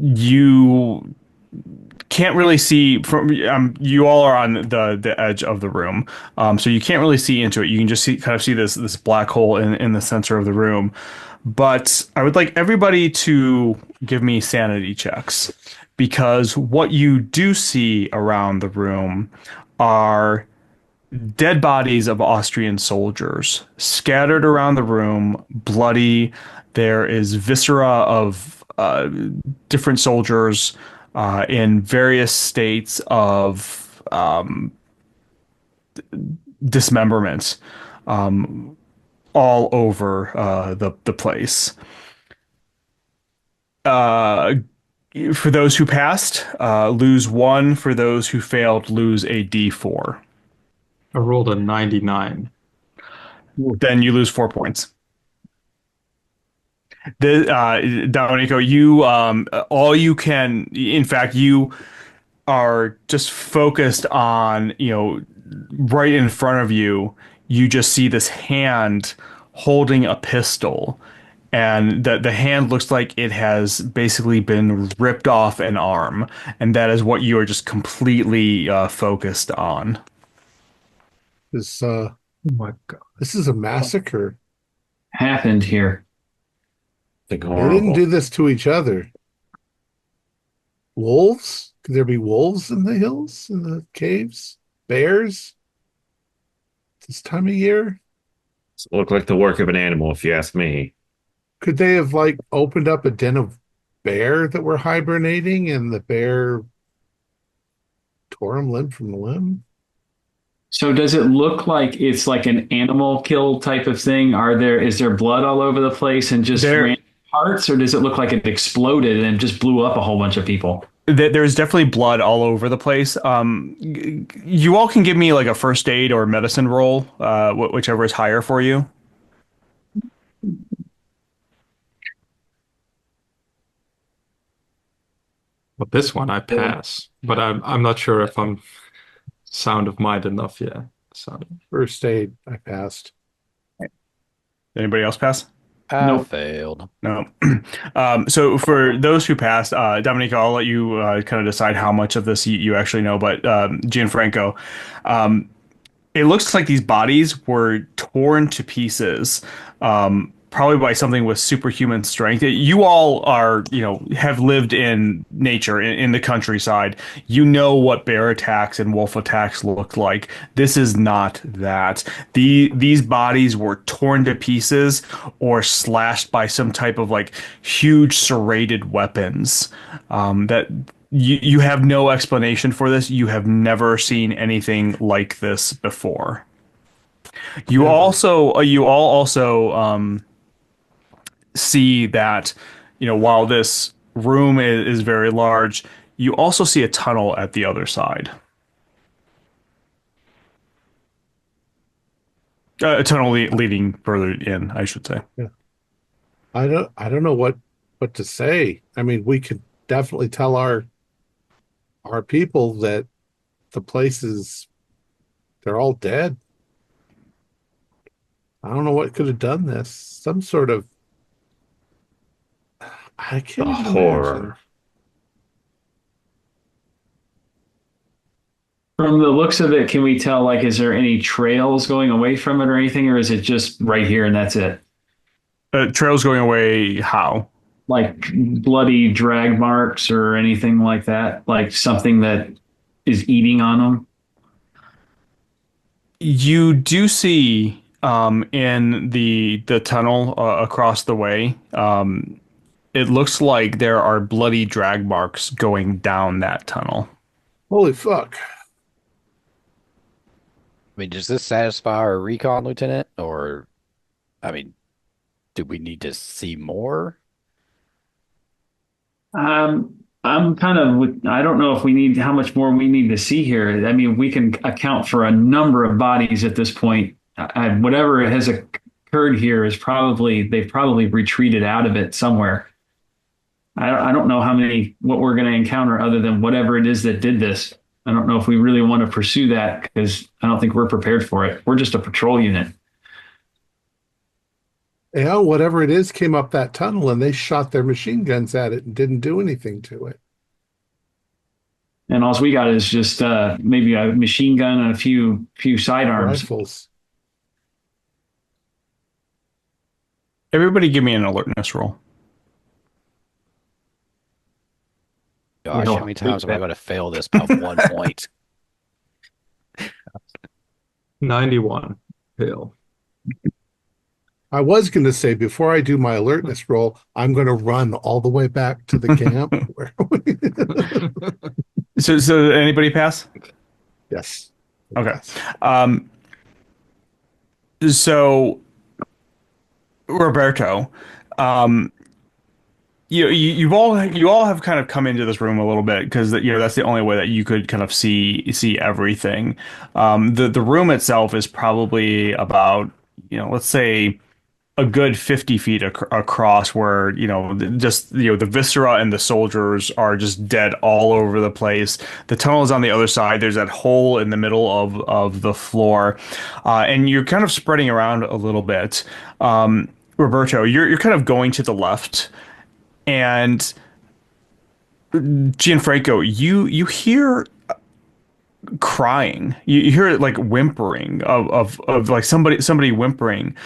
You can't really see from you all are on the edge of the room, so you can't really see into it. You can just kind of see this black hole in the center of the room. But I would like everybody to give me sanity checks, because what you do see around the room are dead bodies of Austrian soldiers scattered around the room, bloody. There is viscera of different soldiers in various states of dismemberment all over the place. For those who passed, lose 1. For those who failed, lose a D4.
I rolled a 99.
Then you lose 4 points. Domenico, you all you can. In fact, you are just focused on right in front of you. You just see this hand holding a pistol, and the hand looks like it has basically been ripped off an arm, and that is what you are just completely focused on.
Oh my God.
This is a massacre.
Happened here.
They didn't do this to each other. Wolves? Could there be wolves in the hills, in the caves? Bears? This time of year?
It looked like the work of an animal, if you ask me.
Could they have opened up a den of bear that were hibernating, and the bear tore them limb from limb?
So does it look like it's like an animal kill type of thing? Is there blood all over the place and just random parts, or does it look like it exploded and just blew up a whole bunch of people?
There's definitely blood all over the place. You all can give me like a first aid or medicine roll, whichever is higher for you.
But this one I pass, but I'm not sure if I'm sound of mind enough yet.
First aid, I passed.
Anybody else pass?
I failed.
No. So for those who passed, Dominique, I'll let you kind of decide how much of this you actually know. But Gianfranco, it looks like these bodies were torn to pieces, probably by something with superhuman strength. You all are, have lived in nature, in the countryside. You know what bear attacks and wolf attacks look like. This is not that. These bodies were torn to pieces or slashed by some type of huge serrated weapons. That you have no explanation for this. You have never seen anything like you all also see that, while this room is very large, you also see a tunnel at the other side. A tunnel leading further in, I should say.
Yeah. I don't know what to say. I mean, we could definitely tell our people that the places, they're all dead. I don't know what could have done this. Some sort of I
The
can't even imagine.
horror.
From the looks of it, can we tell, like, is there any trails going away from it or anything, or is it just right here and that's it?
Trails going away, how?
Like bloody drag marks or anything like that? Like something that is eating on them?
You do see in the tunnel across the way, it looks like there are bloody drag marks going down that tunnel.
Holy fuck.
I mean, does this satisfy our recon, Lieutenant? Or, I mean, do we need to see more?
I'm kind of I don't know if we need how much more we need to see here. I mean, we can account for a number of bodies at this point. Whatever has occurred here is probably they've probably retreated out of it somewhere. I don't know how many what we're going to encounter other than whatever it is that did this. I don't know if we really want to pursue that because I don't think we're prepared for it. We're just a patrol unit.
Yeah, whatever it is came up that tunnel and they shot their machine guns at it and didn't do anything to it.
And all we got is just maybe a machine gun and a few sidearms.
Rifles.
Everybody give me an alertness roll.
Gosh, how many times am I going to fail this by 1 point?
91. Fail.
I was going to say, before I do my alertness roll, I'm going to run all the way back to the camp.
So did anybody pass?
Yes.
Okay. So Roberto, you all have kind of come into this room a little bit because that's the only way that you could kind of see everything. The room itself is probably about let's say a good 50 feet across, where just the viscera and the soldiers are just dead all over the place. The tunnel is on the other side. There's that hole in the middle of the floor, and you're kind of spreading around a little bit. Roberto, you're kind of going to the left. And Gianfranco, you hear crying. You hear like whimpering of like somebody whimpering.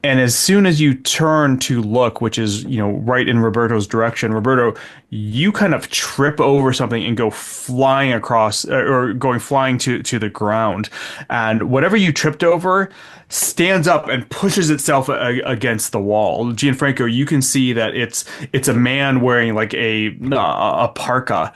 And as soon as you turn to look, which is, right in Roberto's direction, Roberto, you kind of trip over something and go flying across or going flying to the ground. And whatever you tripped over stands up and pushes itself against the wall. Gianfranco, you can see that it's a man wearing like a parka.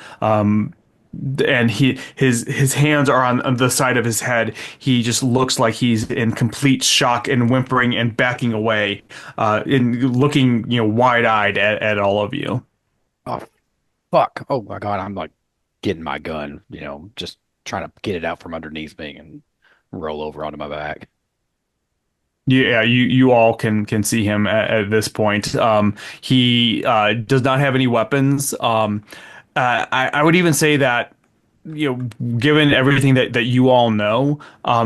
And his hands are on the side of his head. He just looks like he's in complete shock and whimpering and backing away, and looking wide-eyed at all of you.
Oh, fuck. Oh my God. I'm like getting my gun, just trying to get it out from underneath me and roll over onto my back.
Yeah, you all can see him at this point. He does not have any weapons. I would even say that, given everything that you all know,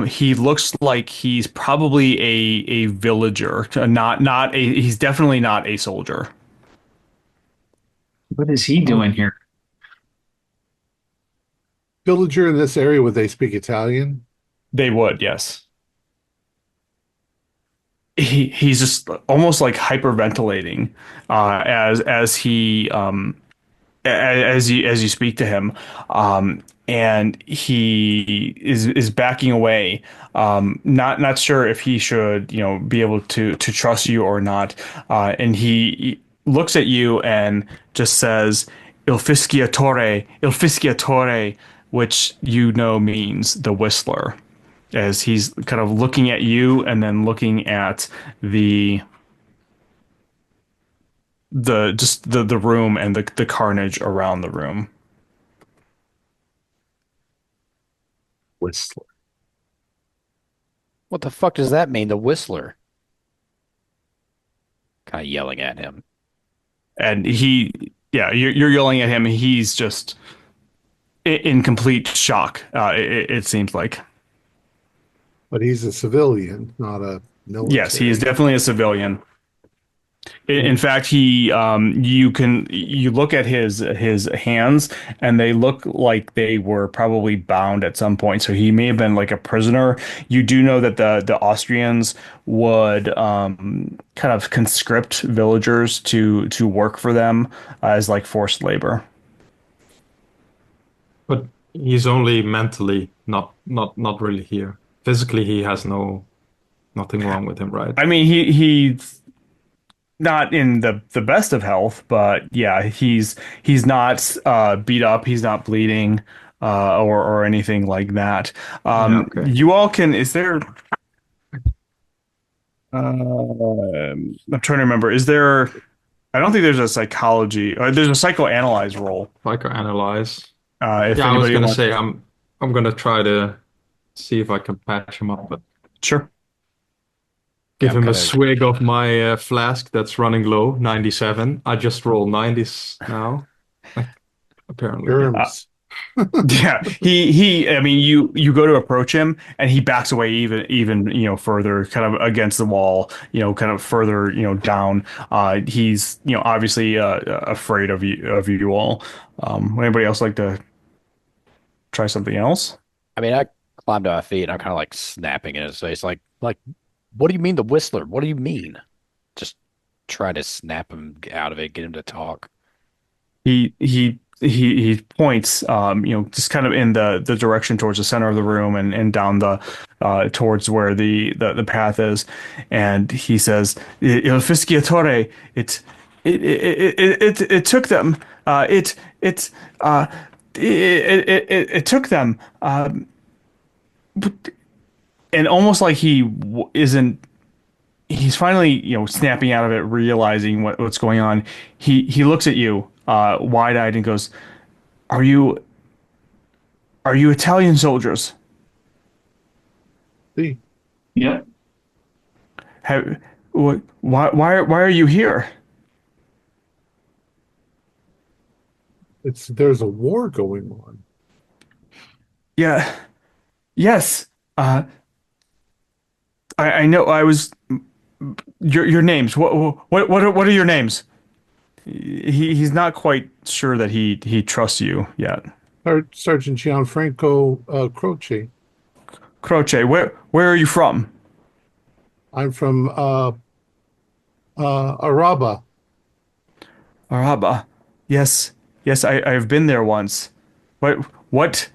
he looks like he's probably a villager, he's definitely not a soldier.
What is he doing here?
Villager in this area, would they speak Italian?
They would, yes. He's just almost like hyperventilating, as he as you speak to him, and he is backing away, not sure if he should be able to trust you or not, and he looks at you and just says il fischiatore, which means the whistler, as he's kind of looking at you and then looking at the room and the carnage around the room.
Whistler.
What the fuck does that mean? The Whistler. Kind of yelling at him.
And you're yelling at him. He's just in complete shock. It seems like.
But he's a civilian, not a military.
Yes, he is definitely a civilian. In fact, you look at his hands, and they look like they were probably bound at some point. So he may have been like a prisoner. You do know that the Austrians would kind of conscript villagers to work for them as like forced labor.
But he's only mentally, not really here. Physically, he has nothing wrong with him, right?
I mean, he's not in the best of health, but yeah, he's not beat up, he's not bleeding, or anything like that.
Yeah, okay.
You all can. Is there? I'm trying to remember. Is there? I don't think there's a psychology. There's a psychoanalyze roll.
Psychoanalyze.
If
Yeah, I was
anybody
gonna
wants.
say I'm gonna try to see if I can patch him up, but
Sure.
give
I'm
him a
kind of
swig of my flask that's running low, 97. I just rolled 90s now, like, apparently.
Germs.
Yeah, he. I mean, you go to approach him, and he backs away even further, kind of against the wall, kind of further down. He's obviously afraid of you all. Would anybody else like to try something else?
I mean, I climbed to my feet and I'm kind of like snapping in his face, like, what do you mean the Whistler? What do you mean? Just try to snap him out of it, get him to talk.
He points, just kind of in the direction towards the center of the room and down the towards where the path is, and he says, "Il fischiatore, it took them, it took them," and almost like isn't. He's finally, snapping out of it, realizing what's going on. He looks at you, wide-eyed, and goes, "Are you Italian soldiers?
See,
Yep.
Have what? Why are you here?"
there's a war going on.
Yeah. Yes. I know. I was your names. What are your names? He's not quite sure that he trusts you yet.
Sergeant Gianfranco Croce.
Croce, where are you from?
I'm from Araba.
Araba. Yes, yes, I've been there once. What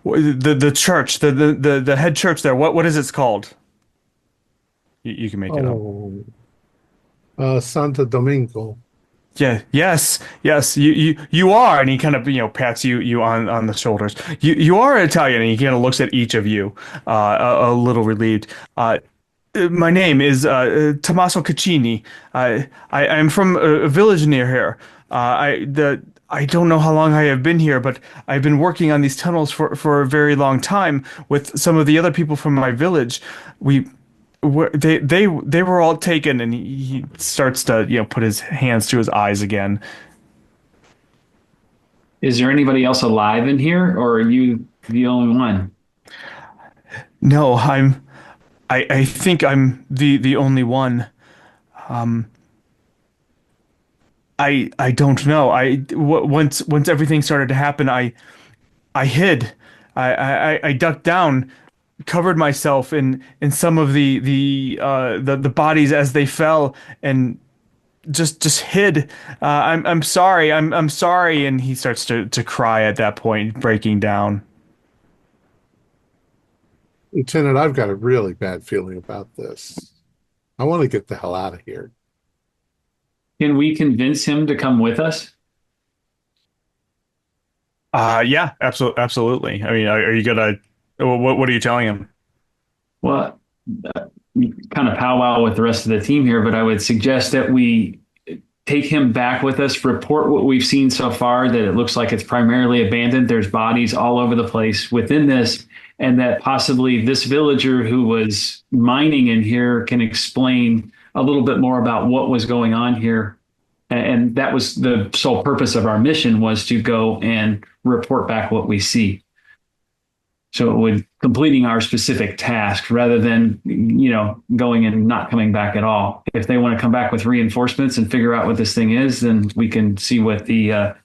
the church, the head church there, what is it called? You can make it up.
Oh, Santa Domingo.
Yeah, yes, you are, and he kind of pats you on the shoulders. You are Italian, and he kind of looks at each of you, a little relieved. My name is Tommaso Caccini. I'm from a village near here. I don't know how long I have been here, but I've been working on these tunnels for a very long time with some of the other people from my village. They were all taken, and he starts to put his hands to his eyes again.
Is there anybody else alive in here, or are you the only one?
No, I think I'm the only one. I don't know. Once everything started to happen, I hid. I ducked down, covered myself in some of the bodies as they fell, and just hid. I'm sorry. I'm sorry. And he starts to cry at that point, breaking down.
Lieutenant, I've got a really bad feeling about this. I want to get the hell out of here.
Can we convince him to come with us?
Yeah, absolutely. I mean, are you gonna? What are you telling him?
Well, kind of powwow with the rest of the team here, but I would suggest that we take him back with us, report what we've seen so far, that it looks like it's primarily abandoned. There's bodies all over the place within this, and that possibly this villager who was mining in here can explain a little bit more about what was going on here. And that was the sole purpose of our mission, was to go and report back what we see. So it would completing our specific task rather than, going and not coming back at all. If they want to come back with reinforcements and figure out what this thing is, then we can see what the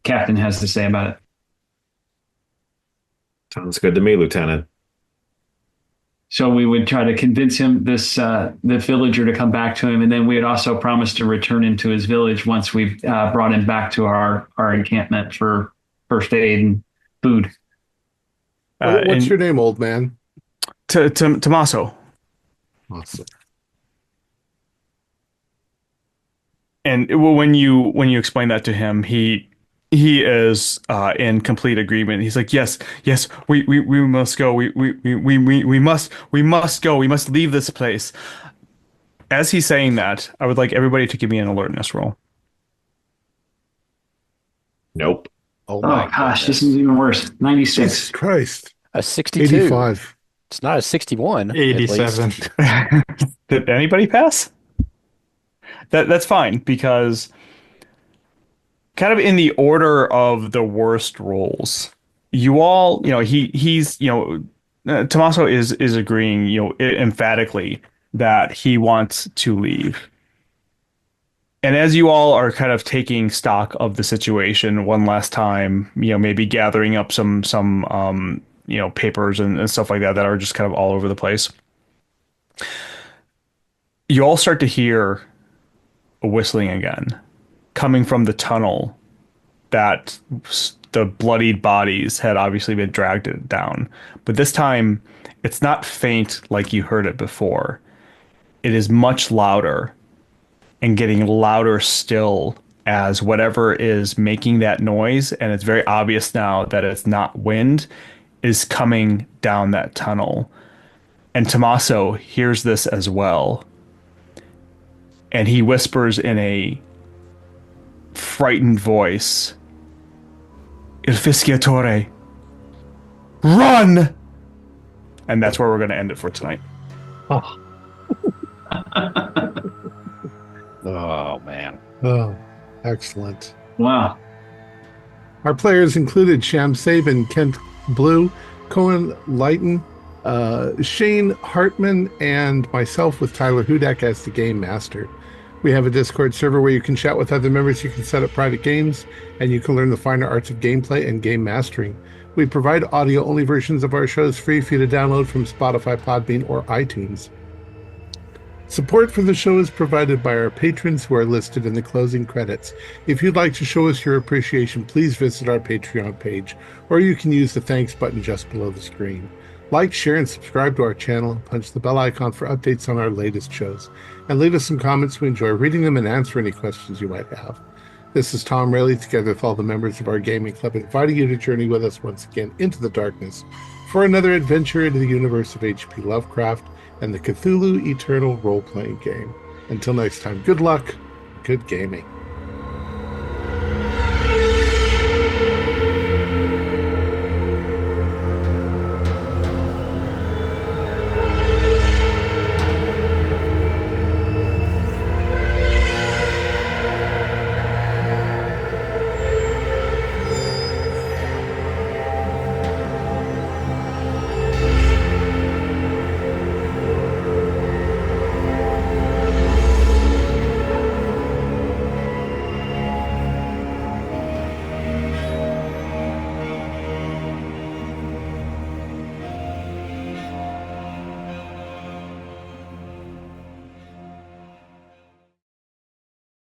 captain has to say about it.
Sounds good to me, Lieutenant.
So we would try to convince him, the villager, to come back to him, and then we had also promised to return him to his village once we've brought him back to our encampment for first aid and food.
What's your name, old man?
Tommaso.
Awesome.
And when you explain that to him, he is in complete agreement. He's like, yes, we must go. We must go. We must leave this place. As he's saying that, I would like everybody to give me an alertness roll.
Nope.
Oh
my gosh, this is even worse. 96.
Jesus Christ.
A 62.
85.
It's not a 61.
87.
Did anybody pass? That's fine, because kind of in the order of the worst rolls, you all, he's Tommaso is agreeing, emphatically that he wants to leave. And as you all are kind of taking stock of the situation one last time, maybe gathering up some papers and stuff like that are just kind of all over the place, you all start to hear a whistling again coming from the tunnel that the bloodied bodies had obviously been dragged down. But this time, it's not faint like you heard it before. It is much louder and getting louder still as whatever is making that noise, and it's very obvious now that it's not wind, is coming down that tunnel. And Tommaso hears this as well. And he whispers in a frightened voice, Il Fischiatore, run! And that's where we're going to end it for tonight.
Oh.
Oh, man.
Oh, excellent.
Wow.
Our players included Sham Sabin, Kent Blue, Cohen Lighton, Shane Hartman, and myself with Tyler Hudak as the game master. We have a Discord server where you can chat with other members, you can set up private games, and you can learn the finer arts of gameplay and game mastering. We provide audio-only versions of our shows free for you to download from Spotify, Podbean, or iTunes. Support for the show is provided by our patrons who are listed in the closing credits. If you'd like to show us your appreciation, please visit our Patreon page, or you can use the thanks button just below the screen. Like, share, and subscribe to our channel, and punch the bell icon for updates on our latest shows. And leave us some comments. We enjoy reading them and answer any questions you might have. This is Thom Raley, together with all the members of our gaming club, inviting you to journey with us once again into the darkness for another adventure into the universe of H.P. Lovecraft and the Cthulhu Eternal role-playing game. Until next time, good luck, good gaming.